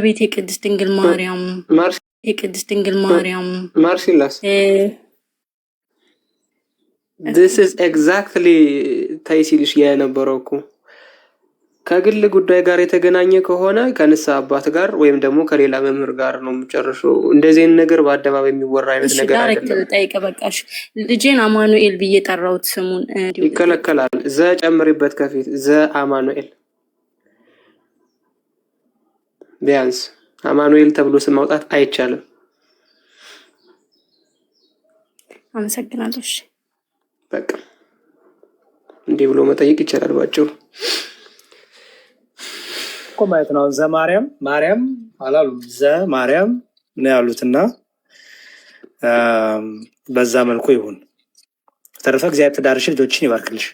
ቤት የቅድስት ድንግል ማርያም የቅድስት ድንግል ማርያም ማርሲላስ this is exactly ታይሲልሽ የነበረው እኮ ከግል ጉዳይ ጋር የተገናኘ ከሆነ ከንስሐ አባት ጋር ወይም ደግሞ ከሌላ መምህር ጋር ነው የምጨርሰው። እንደዚህ አይነት ነገር በአደባባይ የሚወራ አይነት ነገር አይደለም። ጠይቀ በቃሽ ልጄን አማኑኤል ብዬ ጠራሁት ስሙን ይከለከላል። ዘ ጨምሪበት ከፊት ዘ አማኑኤል ቢያንስ አማኑኤል ተብሎ ስም ማውጣት አይቻልም። አመሰግናለሁ። በቃ እንዲህ ብሎ መጠየቅ ይቻላል ባጭሩ እኮ ማለት ነው። ዘ ማርያም አላሉ ዘ ማርያም ነው ያሉትና በዛ መልኩ ይሁን። ተረፈ እግዚአብሔር ትዳርሽ ልጆችን ይባርክልሽ።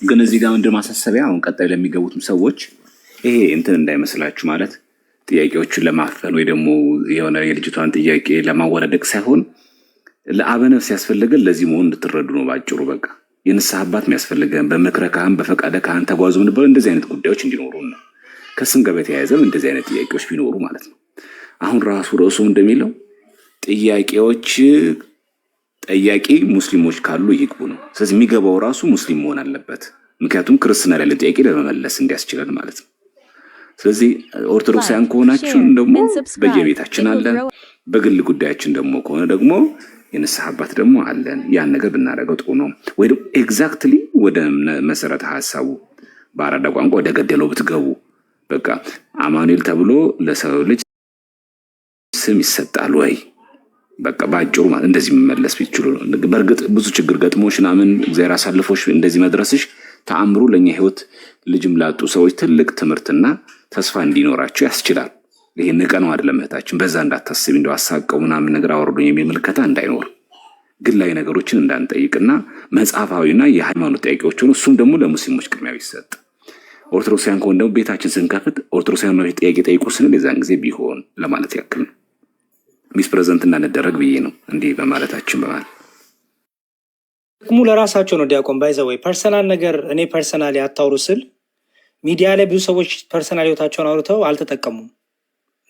ግን እዚህ ጋር ምንድን ማሳሰቢያ አሁን ቀጣይ ለሚገቡትም ሰዎች ይሄ እንትን እንዳይመስላችሁ ማለት ጥያቄዎቹን ለማፈን ወይ ደግሞ የሆነ የልጅቷን ጥያቄ ለማወረደቅ ሳይሆን ለአበነፍስ ያስፈልገን ለዚህ መሆን እንድትረዱ ነው ባጭሩ። በቃ የንስሐ አባት የሚያስፈልገን በምክረ ካህን በፈቃደ ካህን ተጓዙ ምን ብለው እንደዚህ አይነት ጉዳዮች እንዲኖሩ ነው። ከስም ጋር በተያያዘም እንደዚህ አይነት ጥያቄዎች ቢኖሩ ማለት ነው። አሁን ራሱ ርዕሱ እንደሚለው ጥያቄዎች ጠያቂ ሙስሊሞች ካሉ ይግቡ ነው። ስለዚህ የሚገባው ራሱ ሙስሊም መሆን አለበት። ምክንያቱም ክርስትና ላይ ጥያቄ ለመመለስ እንዲያስችለን ማለት ነው። ስለዚህ ኦርቶዶክሳውያን ከሆናችሁ ደግሞ በየቤታችን አለን። በግል ጉዳያችን ደግሞ ከሆነ ደግሞ የንስሐ አባት ደግሞ አለን። ያን ነገር ብናደርገው ጥሩ ነው። ወይ ደግሞ ኤግዛክትሊ ወደ መሰረተ ሐሳቡ በአራዳ ቋንቋ ወደ ገደለው ብትገቡ በቃ አማኑኤል ተብሎ ለሰው ልጅ ስም ይሰጣል ወይ? በቃ ባጭሩ ማለት እንደዚህ መመለስ ቢችሉ ነው። በእርግጥ ብዙ ችግር ገጥሞሽ ምናምን እግዚአብሔር አሳልፎሽ እንደዚህ መድረስሽ ተአምሩ ለኛ ህይወት ልጅም ላጡ ሰዎች ትልቅ ትምህርትና ተስፋ እንዲኖራቸው ያስችላል። ይሄ ንቀነው አይደለም እህታችን፣ በዛ እንዳታስቢ እንደው አሳቀው ምናምን ነገር አወርዶኝ የሚል ምልከታ እንዳይኖር ግላዊ ነገሮችን እንዳንጠይቅና መጽሐፋዊና የሃይማኖት ጥያቄዎች ሆኖ እሱም ደግሞ ለሙስሊሞች ቅድሚያ ቢሰጥ፣ ኦርቶዶክሳውያን ከሆነ ደግሞ ቤታችን ስንከፍት ኦርቶዶክሳውያን ነው ጥያቄ ጠይቁ ስንል የዛን ጊዜ ቢሆን ለማለት ያክል ነው። ሚስ ፕሬዘንት እንዳንደረግ ብዬ ነው እንዲህ በማለታችን በማለት ጥቅሙ ለራሳቸው ነው። ዲያቆን ባይዘወይ ፐርሰናል ነገር እኔ ፐርሰናሊ አታውሩ ስል ሚዲያ ላይ ብዙ ሰዎች ፐርሰናል ህይወታቸውን አውርተው አልተጠቀሙም።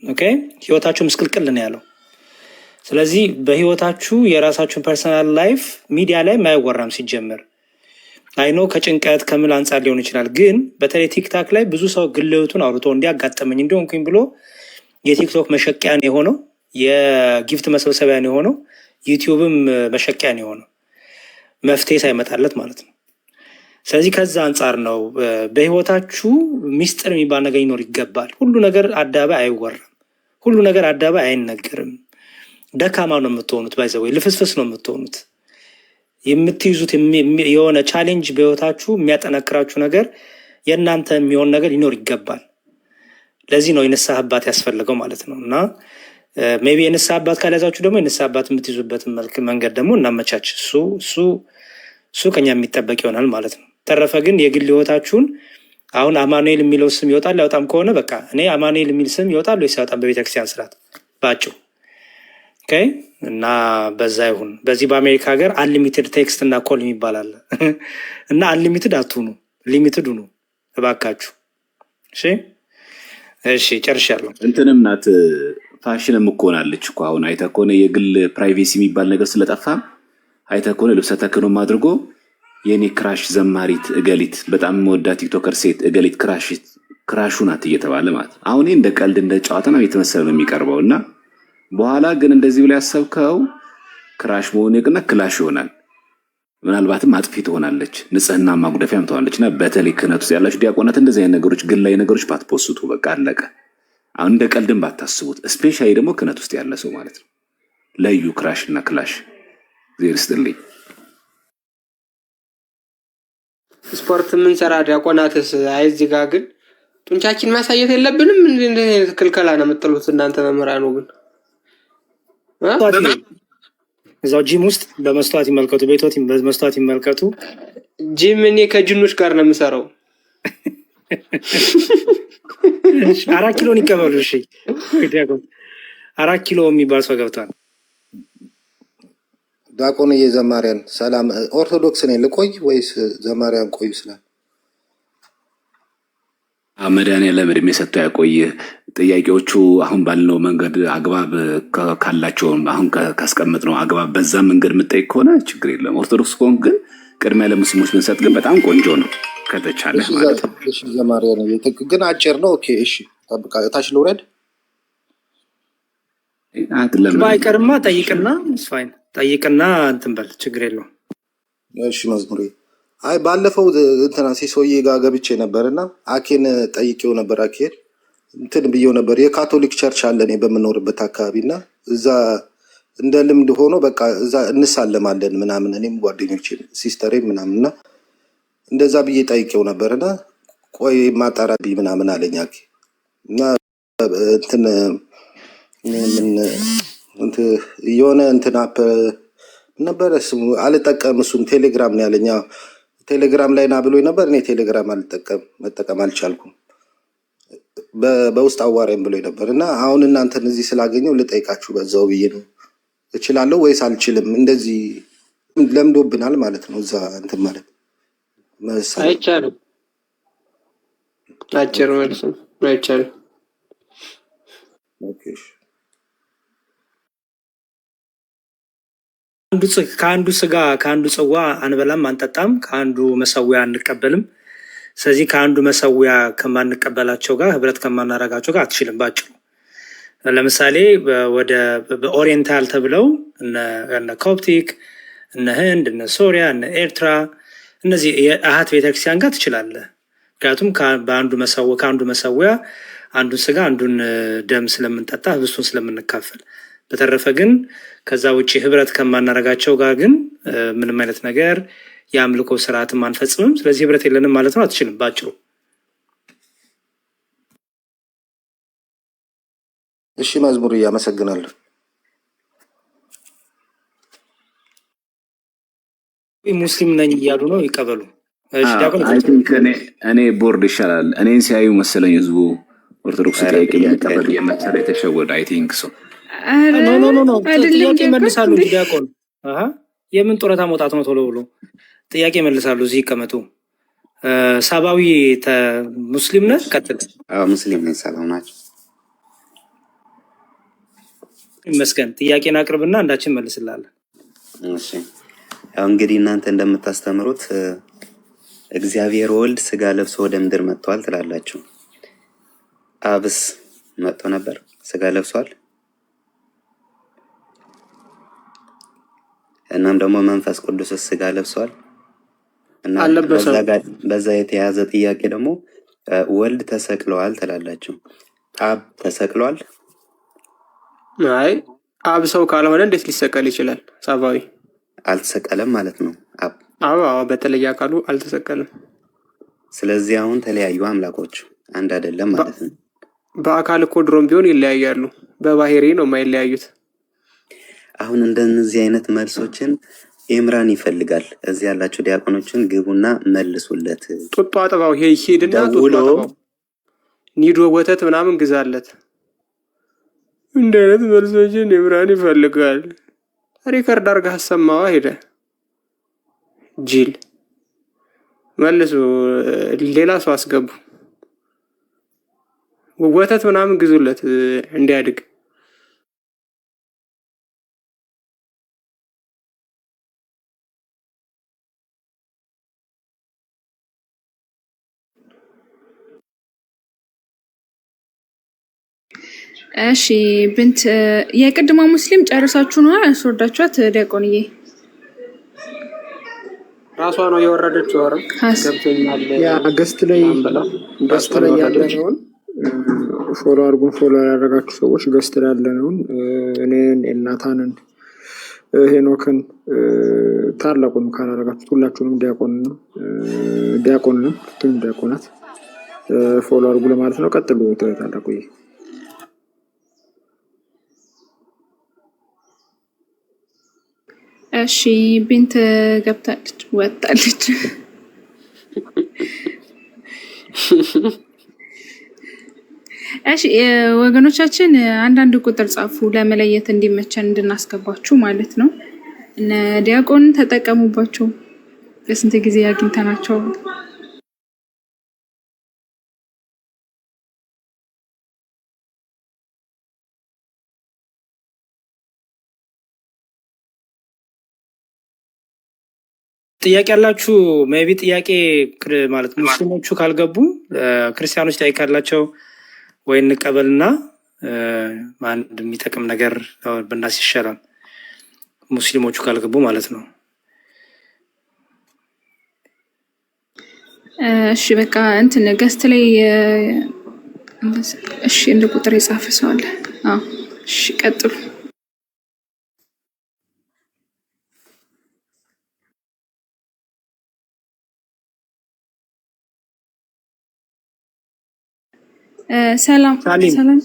ኦኬ ህይወታቸው ምስቅልቅል ነው ያለው። ስለዚህ በህይወታችሁ የራሳችሁን ፐርሰናል ላይፍ ሚዲያ ላይ ማይወራም ሲጀመር። አይኖ ከጭንቀት ከምን አንጻር ሊሆን ይችላል፣ ግን በተለይ ቲክታክ ላይ ብዙ ሰው ግል ህይወቱን አውርቶ እንዲያጋጠመኝ እንዲሆንኩኝ ብሎ የቲክቶክ መሸቂያን የሆነው የጊፍት መሰብሰቢያን የሆነው ዩቲዩብም መሸቂያን የሆነው መፍትሄ ሳይመጣለት ማለት ነው። ስለዚህ ከዛ አንጻር ነው በህይወታችሁ ሚስጥር የሚባል ነገር ይኖር ይገባል። ሁሉ ነገር አዳባይ አይወራም፣ ሁሉ ነገር አዳባይ አይነገርም። ደካማ ነው የምትሆኑት፣ ባይዘወይ ልፍስፍስ ነው የምትሆኑት። የምትይዙት የሆነ ቻሌንጅ በህይወታችሁ የሚያጠነክራችሁ ነገር የእናንተ የሚሆን ነገር ይኖር ይገባል። ለዚህ ነው የንስሐ አባት ያስፈልገው ማለት ነው። እና ሜቢ የንስሐ አባት ካልያዛችሁ ደግሞ የንስሐ አባት የምትይዙበትን መንገድ ደግሞ እናመቻች። እሱ ከኛ የሚጠበቅ ይሆናል ማለት ነው። ተረፈ ግን የግል ህይወታችሁን አሁን አማኑኤል የሚለው ስም ይወጣል ያወጣም ከሆነ በቃ እኔ አማኑኤል የሚል ስም ይወጣል ወይስ ያወጣም በቤተክርስቲያን ስርዓት ባጭሩ ኦኬ። እና በዛ ይሁን። በዚህ በአሜሪካ ሀገር አንሊሚትድ ቴክስት እና ኮል የሚባል አለ እና አንሊሚትድ አትሁኑ፣ ሊሚትድ ሁኑ እባካችሁ። እሺ ጨርሻለሁ። እንትንም ናት ፋሽንም እኮ ሆናለች እኮ አሁን አይተህ ከሆነ የግል ፕራይቬሲ የሚባል ነገር ስለጠፋ አይተህ ከሆነ ልብሰ ተክህኖም አድርጎ የኔ ክራሽ ዘማሪት እገሊት በጣም መወዳት ቲክቶከር ሴት እገሊት ክራሹ ናት እየተባለ ማለት አሁን እንደ ቀልድ እንደ ጨዋታ ነው የተመሰለ ነው የሚቀርበው። እና በኋላ ግን እንደዚህ ብለ ያሰብከው ክራሽ መሆን ይቅና ክላሽ ይሆናል። ምናልባትም አጥፊ ትሆናለች፣ ንጽህና ማጉደፊያም ትሆናለች። እና በተለይ ክህነት ውስጥ ያላችሁ ዲያቆናት እንደዚህ አይነት ነገሮች ግላዊ ነገሮች ባትፖስቱ በቃ አለቀ። አሁን እንደ ቀልድም ባታስቡት። ስፔሻሊ ደግሞ ክህነት ውስጥ ያለ ሰው ማለት ነው ለዩ ክራሽ እና ክላሽ ዜር ስትልኝ ስፖርት የምንሰራ ዲያቆናትስ አይዚህ ጋር ግን ጡንቻችን ማሳየት የለብንም። እንደ ክልከላ ነው የምትሉት እናንተ መምህራኑ። ግን እዛው ጂም ውስጥ በመስተዋት ይመልከቱ፣ ቤቶት በመስተዋት ይመልከቱ። ጂም እኔ ከጅኖች ጋር ነው የምሰራው። 4 ኪሎን ይቀበሉ። እሺ ዲያቆን 4 ኪሎ የሚባል ሰው ገብቷል። ዲያቆን የዘማሪያን ሰላም ኦርቶዶክስ ነኝ ልቆይ ወይስ ዘማሪያን ቆዩ ስላል መድኃኒዓለም ዕድሜ ሰጥቶ ያቆይህ። ጥያቄዎቹ አሁን ባልነው መንገድ አግባብ ካላቸው አሁን ካስቀመጥነው አግባብ በዛ መንገድ የምጠይቅ ከሆነ ችግር የለም። ኦርቶዶክስ ከሆንክ ግን ቅድሚያ ለሙስሊሞች ብንሰጥ ግን በጣም ቆንጆ ነው ከተቻለ ማለት ነው። እሺ ዘማሪያን ግን አጭር ነው። ኦኬ እሺ ጠብቃ ታች ልውረድ ባይቀርማ ጠይቅና ፋይን ጠይቅና እንትን በል ችግር የለውም። እሺ መዝሙሬ አይ ባለፈው እንትና ሲሶዬ ጋር ገብቼ ነበርና አኬን ጠይቄው ነበር። አኬን እንትን ብዬው ነበር የካቶሊክ ቸርች አለ እኔ በምኖርበት አካባቢና እዛ እንደ ልምድ ሆኖ በቃ እዛ እንሳለማለን ምናምን እኔም ጓደኞቼ ሲስተሬም ምናምንና እንደዛ ብዬ ጠይቄው ነበርና ቆይ ማጣራቢ ምናምን አለኝ አኬ እና እንትን ምን የሆነ እንትን አፕ ነበር ስሙ አልጠቀም እሱን ቴሌግራም ነው ያለኝ። ቴሌግራም ላይ ና ብሎኝ ነበር። እኔ ቴሌግራም መጠቀም አልቻልኩም። በውስጥ አዋራኝ ብሎኝ ነበር እና አሁን እናንተን እዚህ ስላገኘው ልጠይቃችሁ በዛው ብዬ ነው። እችላለሁ ወይስ አልችልም? እንደዚህ ለምዶብናል ማለት ነው። እዛ እንትን ማለት አይቻልም። አጭር መልስ አይቻልም። ኦኬ ከአንዱ ስጋ ከአንዱ ጽዋ አንበላም አንጠጣም፣ ከአንዱ መሰዊያ አንቀበልም። ስለዚህ ከአንዱ መሰዊያ ከማንቀበላቸው ጋር ህብረት ከማናረጋቸው ጋር አትችልም። ባጭሩ ለምሳሌ ወደ በኦሪየንታል ተብለው እነ ኮፕቲክ፣ እነ ህንድ፣ እነ ሶሪያ፣ እነ ኤርትራ እነዚህ የአሃት ቤተክርስቲያን ጋር ትችላለህ። ምክንያቱም ከአንዱ መሰዊያ አንዱን ስጋ አንዱን ደም ስለምንጠጣ ህብስቱን ስለምንካፈል። በተረፈ ግን ከዛ ውጭ ህብረት ከማናረጋቸው ጋር ግን ምንም አይነት ነገር የአምልኮ ስርዓትም አንፈጽምም። ስለዚህ ህብረት የለንም ማለት ነው። አትችልም ባጭሩ። እሺ መዝሙር እያመሰግናለሁ። ሙስሊም ነኝ እያሉ ነው ይቀበሉ። እኔ ቦርድ ይሻላል። እኔን ሲያዩ መሰለኝ ህዝቡ ኦርቶዶክስ ጥያቄ የሚቀበል የመሰለ የተሸወደ አይ ቲንክ ሶ ጥያቄ መልሳሉ። ዲያቆን የምን ጡረታ መውጣት ነው ቶሎ ብሎ ጥያቄ መልሳሉ። እዚህ ይቀመጡ። ሳባዊ ሙስሊም ነህ? ቀጥል። ሙስሊም ነኝ። ሰላም ናቸው? ይመስገን። ጥያቄን አቅርብና አንዳችን መልስላለን። እሺ ያው እንግዲህ እናንተ እንደምታስተምሩት እግዚአብሔር ወልድ ስጋ ለብሶ ወደ ምድር መጥቷል ትላላችሁ። አብስ መጥቶ ነበር? ስጋ ለብሷል? እናም ደግሞ መንፈስ ቅዱስ ስጋ ለብሷል? እና በዛ የተያዘ ጥያቄ ደግሞ ወልድ ተሰቅለዋል ትላላችሁ። አብ ተሰቅሏል? አይ አብ ሰው ካልሆነ እንዴት ሊሰቀል ይችላል? ሳባዊ አልተሰቀለም ማለት ነው። አብ በተለየ አካሉ አልተሰቀለም። ስለዚህ አሁን ተለያዩ አምላኮች አንድ አይደለም ማለት ነው። በአካል እኮ ድሮም ቢሆን ይለያያሉ፣ በባህሪ ነው የማይለያዩት። አሁን እንደነዚህ አይነት መልሶችን ኤምራን ይፈልጋል። እዚህ ያላችሁ ዲያቆኖችን ግቡና መልሱለት። ጡጦ አጥባው ሄድና ጡጦ አጥባው ኒዶ ወተት ምናምን ግዛለት። እንደ አይነት መልሶችን ኤምራን ይፈልጋል። ሪከርድ አድርገህ አሰማዋ። ሄደ ጂል መልሱ። ሌላ ሰው አስገቡ። ወተት ምናምን ግዙለት እንዲያድግ። እሺ ብንት የቅድማ ሙስሊም ጨርሳችሁ ነው ያስወርዳችኋት? ዲያቆንዬ ራሷ ነው የወረደችው። አረ ገብቶኛል። ያ ገስት ላይ ያለነውን ፎሎ አድርጉን። ፎሎ ያደረጋችሁ ሰዎች ገስት ላይ ያለነውን እኔን፣ ኤልናታንን፣ ሄኖክን ታላቁንም ካላደረጋችሁት ሁላችሁንም ዲያቆንንም ዲያቆናት ፎሎ አድርጉ ለማለት ነው። ቀጥሉ ታላቁዬ። እሺ ቢንት ገብታለች ወጣለች። እሺ ወገኖቻችን አንዳንድ ቁጥር ጻፉ ለመለየት እንዲመቸን እንድናስገባችሁ ማለት ነው። እነ ዲያቆን ተጠቀሙባቸው። ለስንት ጊዜ አግኝተናቸው ጥያቄ ያላችሁ ሜቢ ጥያቄ ማለት ሙስሊሞቹ ካልገቡ ክርስቲያኖች ጥያቄ ካላቸው ወይ እንቀበልና አንድ የሚጠቅም ነገር ብናስ ይሻላል። ሙስሊሞቹ ካልገቡ ማለት ነው። እሺ በቃ እንትን ገስት ላይ እሺ እንደ ቁጥር የጻፈ ሰው አለ። አዎ እሺ ቀጥሉ። ሰላም ሰላም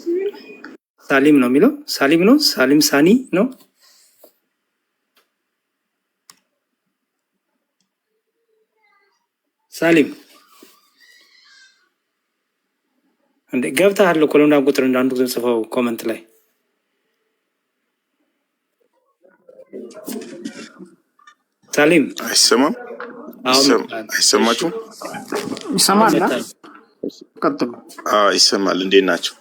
ሳሊም ነው የሚለው ሳሊም ነው ሳሊም ሳኒ ነው። ሳሊም እንዴ ገብተሃል እኮ ለምን ቁጥር አንዱ ጽፈው ኮመንት ላይ ሳሊም አይሰማም? አይሰማችሁም? ይሰማል። ቀጥሉ። ይሰማል። እንዴት ናቸው?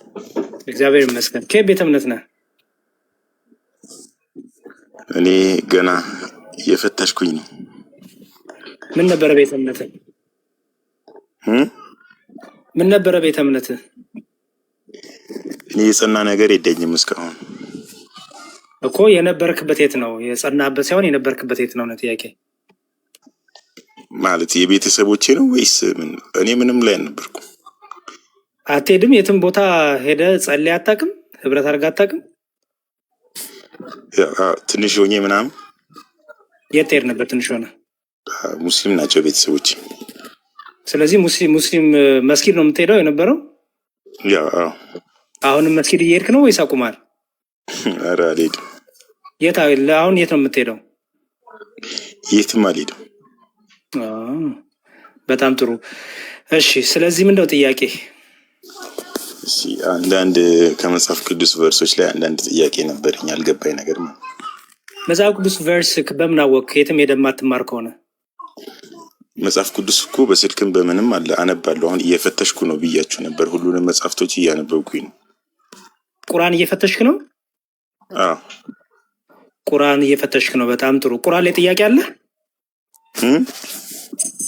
እግዚአብሔር ይመስገን። ከየት ቤተ እምነት ነህ? እኔ ገና እየፈተሽኩኝ ነው። ምን ነበረ ቤተ እምነትህ? ምን ነበረ ቤተ እምነትህ? እኔ የጸና ነገር የለኝም እስካሁን እኮ። የነበርክበት የት ነው? የጸናበት ሳይሆን የነበርክበት የት ነው ነው ጥያቄ። ማለት የቤተሰቦቼ ነው ወይስ ምን? እኔ ምንም ላይ አልነበርኩም። አትሄድም? የትም ቦታ ሄደ ጸልይ አታውቅም? ህብረት አድርጋ አታውቅም? ትንሽ ሆኜ ምናምን። የት ትሄድ ነበር ትንሽ ሆነ? ሙስሊም ናቸው ቤተሰቦቼ። ስለዚህ ሙስሊም መስጊድ ነው የምትሄደው የነበረው? አሁንም መስጊድ እየሄድክ ነው ወይስ አቁማል? ኧረ አልሄድም። አሁን የት ነው የምትሄደው? የትም አልሄድም። በጣም ጥሩ። እሺ ስለዚህ ምንድነው ጥያቄ? አንዳንድ ከመጽሐፍ ቅዱስ ቨርሶች ላይ አንዳንድ ጥያቄ ነበረኝ፣ ያልገባኝ ነገር ነው። መጽሐፍ ቅዱስ ቨርስ በምን አወቅህ? የትም ሄደህ የማትማር ከሆነ መጽሐፍ ቅዱስ እኮ በስልክም በምንም አለ፣ አነባለሁ። አሁን እየፈተሽኩ ነው ብያችሁ ነበር። ሁሉንም መጽሐፍቶች እያነበብኩኝ ነው። ቁርአን እየፈተሽክ ነው? ቁርአን እየፈተሽክ ነው። በጣም ጥሩ። ቁርአን ላይ ጥያቄ አለ?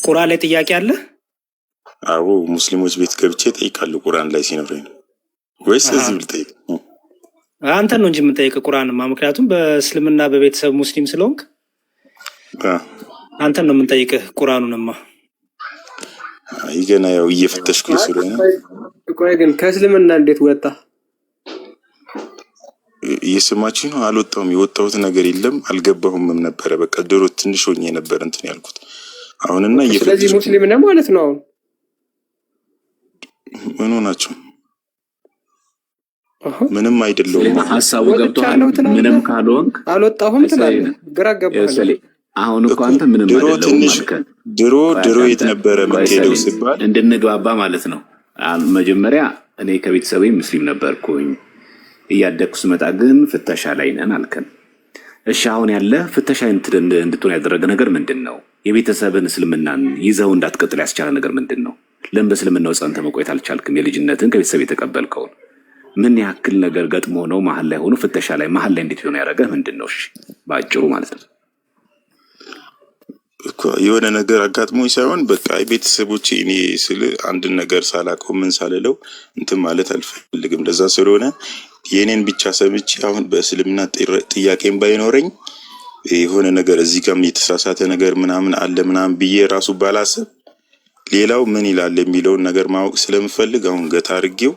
ቁርአን ላይ ጥያቄ አለ? አዎ ሙስሊሞች ቤት ገብቼ ጠይቃለሁ። ቁርአን ላይ ሲኖረኝ ነው ወይስ እዚህ ልጠይቅ? አንተን ነው እንጂ የምጠይቀው ቁርአንማ። ምክንያቱም በእስልምና በቤተሰብ ሙስሊም ስለሆንክ አንተን ነው የምንጠይቅህ ቁርአኑንማ። ገና ያው እየፈተሽኩኝ ስለሆነ። ቆይ ግን ከእስልምና እንዴት ወጣ? እየሰማችሁ ነው? አልወጣሁም። የወጣሁት ነገር የለም። አልገባሁምም ነበረ። በቃ ድሮ ትንሽ ሆኜ ነበር እንትን ያልኩት። አሁንና እየፈተሽኩ። ስለዚህ ሙስሊም ነህ ማለት ነው አሁን? ምን ሆናችሁ? ምንም አይደለሁም። ሀሳቡ ገብቶሃል? ምንም ካልሆንክ አልወጣሁም ትላለህ። ግራ ገባህ። አሁን እኮ አንተ ምንም አይደለሁም አልከን። ድሮ የት ነበረ የምትሄደው ሲባል እንድንግባባ ማለት ነው። መጀመሪያ እኔ ከቤተሰቤ ሙስሊም ነበርኩኝ። እያደግኩ ስመጣ ግን ፍተሻ ላይ ነን አልከን። እሺ አሁን ያለ ፍተሻ እንድትሆን ያደረገ ነገር ምንድን ነው? የቤተሰብን እስልምናን ይዘው እንዳትቀጥል ያስቻለ ነገር ምንድን ነው? ለምን በእስልምናው ጸንተህ መቆየት አልቻልክም? የልጅነትን ከቤተሰብ የተቀበልከውን ምን ያክል ነገር ገጥሞ ነው መሀል ላይ ሆኖ ፍተሻ ላይ መሀል ላይ እንዴት ሆነ ያደረገህ ምንድን ነው? እሺ በአጭሩ ማለት ነው እኮ የሆነ ነገር አጋጥሞኝ ሳይሆን በቃ ቤተሰቦቼ እኔ ስለ አንድ ነገር ሳላውቀው ምን ሳልለው እንትን ማለት አልፈልግም። ለዛ ስለሆነ የኔን ብቻ ሰምቼ አሁን በእስልምና ጥያቄም ባይኖረኝ የሆነ ነገር እዚህ ጋርም የተሳሳተ ነገር ምናምን አለ ምናምን ብዬ ራሱ ባላሰብ ሌላው ምን ይላል የሚለውን ነገር ማወቅ ስለምፈልግ አሁን ገታ አድርጌው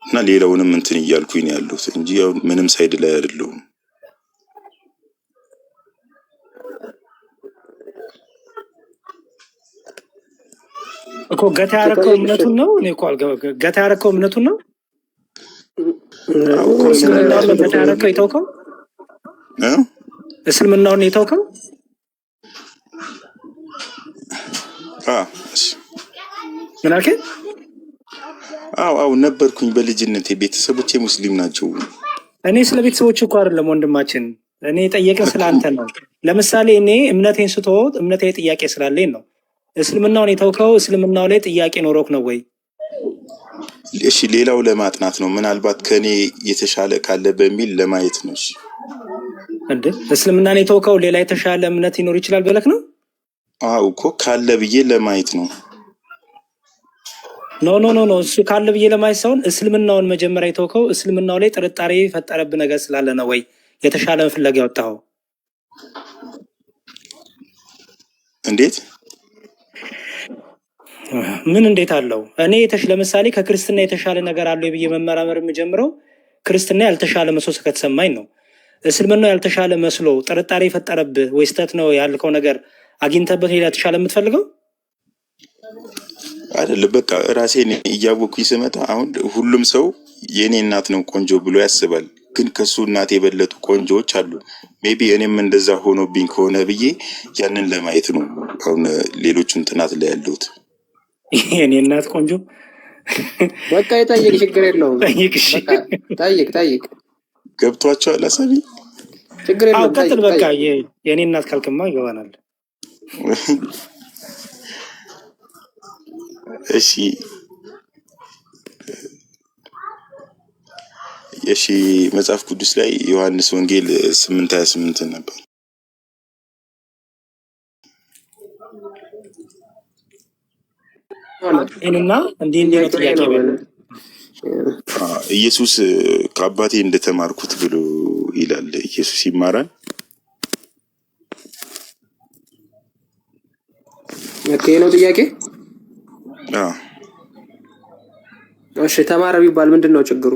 እና ሌላውንም እንትን እያልኩኝ ያለሁት እንጂ አሁን ምንም ሳይድ ላይ አይደለሁም። እኮ ገታ ያረከው እምነቱን ነው። እኔ እኮ ገታ ያረከው እምነቱን ነው። እስልምናውን ገታ ያረከው የተውከው እስልምናውን የተውከው ምን አልከኝ? አዎ ነበርኩኝ በልጅነቴ። ቤተሰቦቼ ሙስሊም ናቸው። እኔ ስለ ቤተሰቦች እኮ አይደለም ወንድማችን፣ እኔ ጠየቅን ስለ አንተ ነው። ለምሳሌ እኔ እምነቴን ስትወጥ እምነቴ ጥያቄ ስላለኝ ነው። እስልምናውን የተውከው እስልምናው ላይ ጥያቄ ኖሮክ ነው ወይ? እሺ ሌላው ለማጥናት ነው፣ ምናልባት ከኔ የተሻለ ካለ በሚል ለማየት ነው። እሺ እንዴ እስልምናን የተውከው ሌላ የተሻለ እምነት ይኖር ይችላል ብለክ ነው? አዎ እኮ ካለ ብዬ ለማየት ነው። ኖ እሱ ካለ ብዬ ለማየት ሳይሆን እስልምናውን መጀመሪያ የተውከው እስልምናው ላይ ጥርጣሬ የፈጠረብህ ነገር ስላለ ነው ወይ የተሻለ ፍለጋ ያወጣኸው? እንዴት ምን እንዴት አለው? እኔ ለምሳሌ ከክርስትና የተሻለ ነገር አለው ብዬ መመራመር የምጀምረው ክርስትና ያልተሻለ መስሎ ከተሰማኝ ነው። እስልምናው ያልተሻለ መስሎ ጥርጣሬ የፈጠረብህ ወይ ስህተት ነው ያልከው ነገር አግኝተበት ሌላ የተሻለ የምትፈልገው አይደለም። በቃ ራሴን እያወኩኝ ስመጣ አሁን ሁሉም ሰው የኔ እናት ነው ቆንጆ ብሎ ያስባል፣ ግን ከሱ እናት የበለጡ ቆንጆዎች አሉ። ሜቢ እኔም እንደዛ ሆኖብኝ ከሆነ ብዬ ያንን ለማየት ነው አሁን ሌሎቹን ጥናት ላይ ያለሁት። የኔ እናት ቆንጆ በቃ የጠይቅ ችግር የለውም። ጠይቅ ገብቷቸዋል አሳቢ ችግር የለውም። ቀጥል በቃ የኔ እናት ካልክማ ይገባናል። እሺ መጽሐፍ ቅዱስ ላይ ዮሐንስ ወንጌል 8:28 ነበር። እና እንዴት ጥያቄ ኢየሱስ ከአባቴ እንደተማርኩት ብሎ ይላል። ኢየሱስ ይማራል። ነው ጥያቄ። እሺ ተማረ ቢባል ምንድን ነው ችግሩ?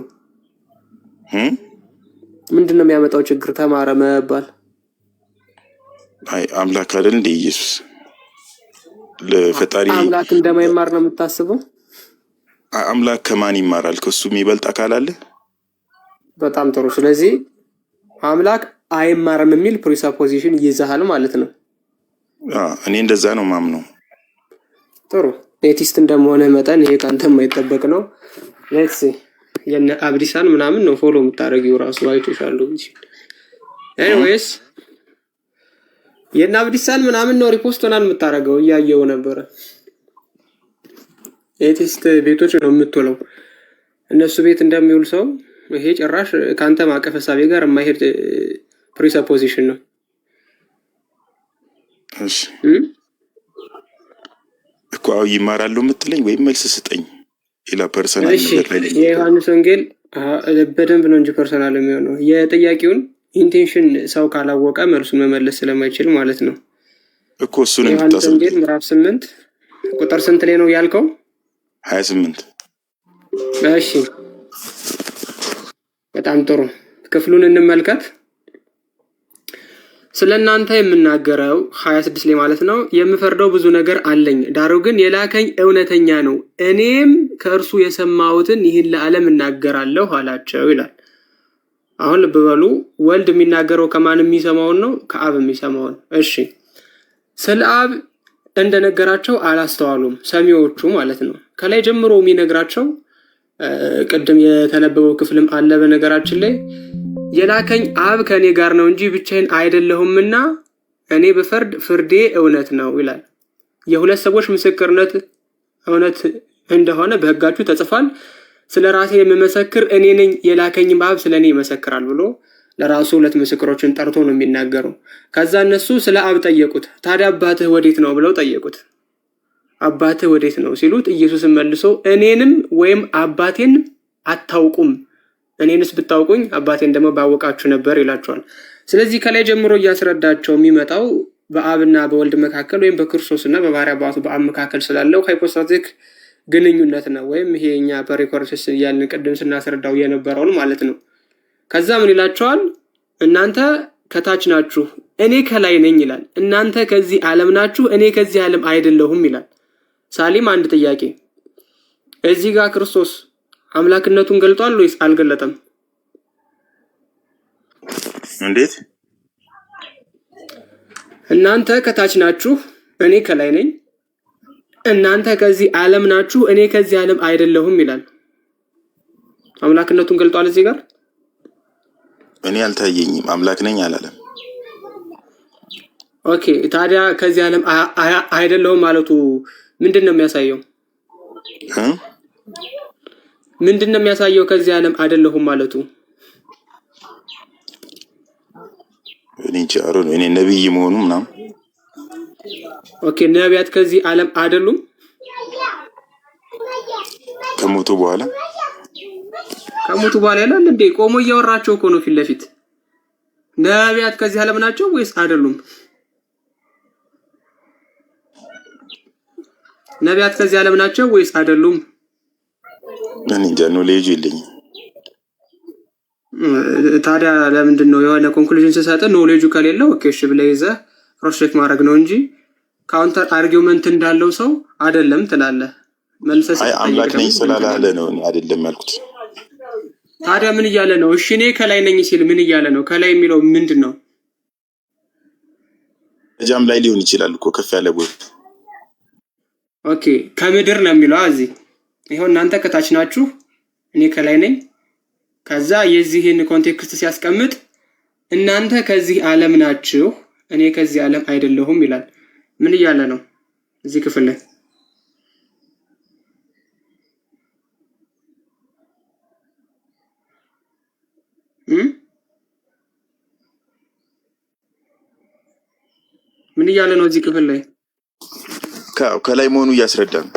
ምንድን ነው የሚያመጣው ችግር ተማረ መባል? አይ አምላክ አይደል እንደ ኢየሱስ ለፈጣሪ አምላክ እንደማይማር ነው የምታስበው? አምላክ ከማን ይማራል? ከሱ የሚበልጥ አካል አለ? በጣም ጥሩ። ስለዚህ አምላክ አይማርም የሚል ፕሪሰፖዚሽን ይዘሃል ማለት ነው። እኔ እንደዛ ነው ማምነው። ጥሩ ኤቲስት እንደመሆነ መጠን ይሄ ካንተ የማይጠበቅ ነው። ሌትስ የነ አብዲሳን ምናምን ነው ፎሎ የምታደርጊው ራሱ አይቶሻለሁ እንጂ ኤኒዌይስ የነ አብዲሳን ምናምን ነው ሪፖስት ሆናል የምታደርገው እያየው ነበረ። ኤቲስት ቤቶች ነው የምትውለው እነሱ ቤት እንደሚውል ሰው ይሄ ጭራሽ ካንተ ማቀፍ ሐሳቤ ጋር የማይሄድ ፕሪሰፖዚሽን ነው። እሺ እኮ ይማራሉ የምትለኝ ወይም መልስ ስጠኝ። ኢላ ፐርሰናል ነገር ላይ የዮሐንስ ወንጌል በደንብ ነው እንጂ ፐርሰናል የሚሆነው የጥያቄውን ኢንቴንሽን ሰው ካላወቀ መልሱን መመለስ ስለማይችል ማለት ነው እኮ እሱን ዮሐንስ ወንጌል ምዕራፍ 8 ቁጥር ስንት ላይ ነው ያልከው? 28 እሺ በጣም ጥሩ ክፍሉን እንመልከት። ስለናንተ የምናገረው 26 ላይ ማለት ነው የምፈርደው ብዙ ነገር አለኝ፣ ዳሩ ግን የላከኝ እውነተኛ ነው፣ እኔም ከእርሱ የሰማሁትን ይህን ለዓለም እናገራለሁ አላቸው ይላል። አሁን ልብ በሉ ወልድ የሚናገረው ከማን የሚሰማውን ነው? ከአብ የሚሰማውን። እሺ ስለ አብ እንደነገራቸው አላስተዋሉም ሰሚዎቹ ማለት ነው። ከላይ ጀምሮ የሚነግራቸው ቅድም የተነበበው ክፍልም አለ በነገራችን ላይ የላከኝ አብ ከኔ ጋር ነው እንጂ ብቻዬን አይደለሁምና እኔ በፍርድ ፍርዴ እውነት ነው ይላል። የሁለት ሰዎች ምስክርነት እውነት እንደሆነ በሕጋችሁ ተጽፏል። ስለ ራሴ የምመሰክር እኔ ነኝ፣ የላከኝም አብ ስለ እኔ ይመሰክራል ብሎ ለራሱ ሁለት ምስክሮችን ጠርቶ ነው የሚናገረው። ከዛ እነሱ ስለ አብ ጠየቁት። ታዲያ አባትህ ወዴት ነው ብለው ጠየቁት። አባትህ ወዴት ነው ሲሉት ኢየሱስን መልሶ እኔንም ወይም አባቴን አታውቁም፣ እኔንስ ብታውቁኝ አባቴን ደግሞ ባወቃችሁ ነበር ይላቸዋል። ስለዚህ ከላይ ጀምሮ እያስረዳቸው የሚመጣው በአብና በወልድ መካከል ወይም በክርስቶስና በባሕርይ አባቱ በአብ መካከል ስላለው ሃይፖስታቲክ ግንኙነት ነው። ወይም ይሄ እኛ ፐሪኮርሲስ እያልን ቅድም ስናስረዳው የነበረውን ማለት ነው። ከዛ ምን ይላቸዋል? እናንተ ከታች ናችሁ፣ እኔ ከላይ ነኝ ይላል። እናንተ ከዚህ ዓለም ናችሁ፣ እኔ ከዚህ ዓለም አይደለሁም ይላል። ሳሊም አንድ ጥያቄ፣ እዚህ ጋር ክርስቶስ አምላክነቱን ገልጧል ወይስ አልገለጠም? እንዴት? እናንተ ከታች ናችሁ፣ እኔ ከላይ ነኝ። እናንተ ከዚህ ዓለም ናችሁ፣ እኔ ከዚህ ዓለም አይደለሁም ይላል። አምላክነቱን ገልጧል እዚህ ጋር። እኔ አልታየኝም አምላክ ነኝ አላለም። ኦኬ ታዲያ ከዚህ ዓለም አይደለሁም ማለቱ ምንድን ነው የሚያሳየው? ምንድን ነው የሚያሳየው ከዚህ ዓለም አይደለሁም ማለቱ? እኔ ነብይ መሆኑ ምናምን። ኦኬ ነቢያት ከዚህ ዓለም አይደሉም ከሞቱ በኋላ ያላል እንዴ? ቆሞ እያወራቸው እኮ ነው ፊት ለፊት። ነቢያት ከዚህ ዓለም ናቸው ወይስ አይደሉም? ነቢያት ከዚህ ዓለም ናቸው ወይስ አይደሉም? እኔ እንጃ ኖሌጁ የለኝም። ታዲያ ለምንድን ነው የሆነ ኮንክሉዥን ስሰጥ ኖሌጁ ከሌለው ኦኬ እሺ ብለህ ይዘህ ክሮስ ቼክ ማድረግ ነው እንጂ ካውንተር አርጊውመንት እንዳለው ሰው አይደለም ትላለህ። መልሰህ አይ አምላክ ነኝ ስላላለ ነው እኔ አይደለም ያልኩት። ታዲያ ምን እያለ ነው? እሺ እኔ ከላይ ነኝ ሲል ምን እያለ ነው? ከላይ የሚለው ምንድን ነው? እጃም ላይ ሊሆን ይችላል እኮ ከፍ ያለ ቦታ። ኦኬ ከምድር ነው የሚለው እዚህ። ይሄው እናንተ ከታች ናችሁ፣ እኔ ከላይ ነኝ። ከዛ የዚህን ኮንቴክስት ሲያስቀምጥ እናንተ ከዚህ ዓለም ናችሁ፣ እኔ ከዚህ ዓለም አይደለሁም ይላል። ምን እያለ ነው እዚህ ክፍል ላይ? ምን እያለ ነው እዚህ ክፍል ላይ? ከላይ መሆኑ እያስረዳ ነው።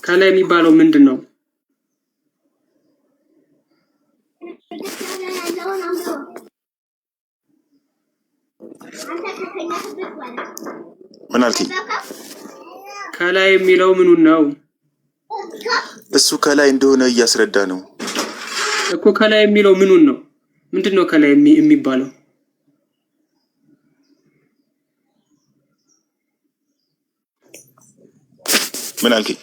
ከላይ የሚባለው ምንድን ነው? ምን አልከኝ? ከላይ የሚለው ምኑን ነው? እሱ ከላይ እንደሆነ እያስረዳ ነው እኮ። ከላይ የሚለው ምኑን ነው? ምንድን ነው ከላይ የሚባለው? ምን አልከኝ?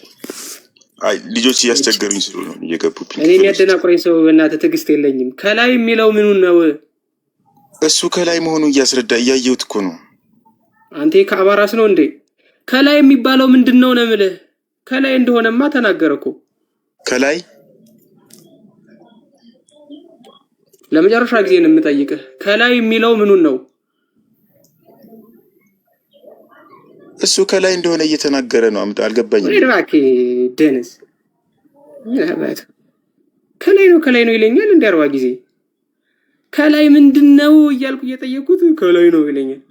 አይ ልጆች እያስቸገሩኝ ስለሆነ ነው እየገቡብኝ። እኔ የሚያደናቁረኝ ሰው በእናትህ ትዕግስት የለኝም። ከላይ የሚለው ምኑን ነው? እሱ ከላይ መሆኑ እያስረዳ እያየሁት እኮ ነው። አንተ ከአባራስ ነው እንዴ? ከላይ የሚባለው ምንድን ነው ነው የምልህ። ከላይ እንደሆነማ ተናገረ እኮ። ከላይ ለመጨረሻ ጊዜ ነው የምጠይቅህ። ከላይ የሚለው ምኑን ነው? እሱ ከላይ እንደሆነ እየተናገረ ነው። አልገባኝም። እባክ ደንስ ከላይ ነው ይለኛል እንደ 40 ጊዜ ከላይ ምንድነው እያልኩ እየጠየኩት ከላይ ነው ይለኛል።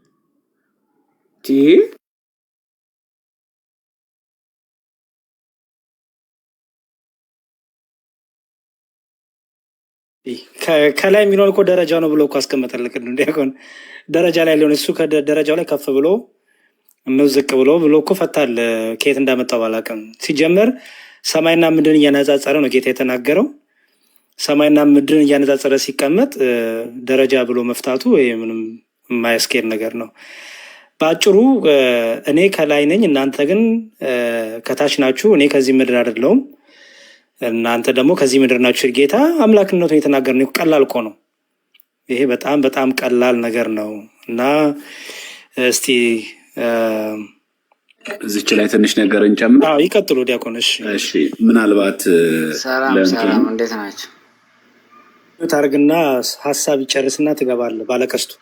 ከላይ የሚለውን እኮ ደረጃው ነው ብሎ እኮ አስቀመጠልክ። እንዲያውም ደረጃ ላይ ሊሆን እሱ ከደረጃው ላይ ከፍ ብሎ ነው ዝቅ ብሎ እኮ ፈታል። ከየት እንዳመጣው ባላውቅም ሲጀመር ሰማይና ምድርን እያነጻጸረ ነው ጌታ የተናገረው። ሰማይና ምድርን እያነጻጸረ ሲቀመጥ ደረጃ ብሎ መፍታቱ ምንም የማያስኬድ ነገር ነው። በአጭሩ እኔ ከላይ ነኝ፣ እናንተ ግን ከታች ናችሁ። እኔ ከዚህ ምድር አይደለሁም፣ እናንተ ደግሞ ከዚህ ምድር ናችሁ። ጌታ አምላክነቱን የተናገረ ነው። ቀላል እኮ ነው ይሄ፣ በጣም በጣም ቀላል ነገር ነው። እና እስቲ እዚች ላይ ትንሽ ነገር እንጨምር። ይቀጥሉ ዲያቆን። እሺ ምናልባት ሰላም እንዴት ናቸው? ታርግና ሀሳብ ይጨርስና ትገባለህ ባለቀስቱ።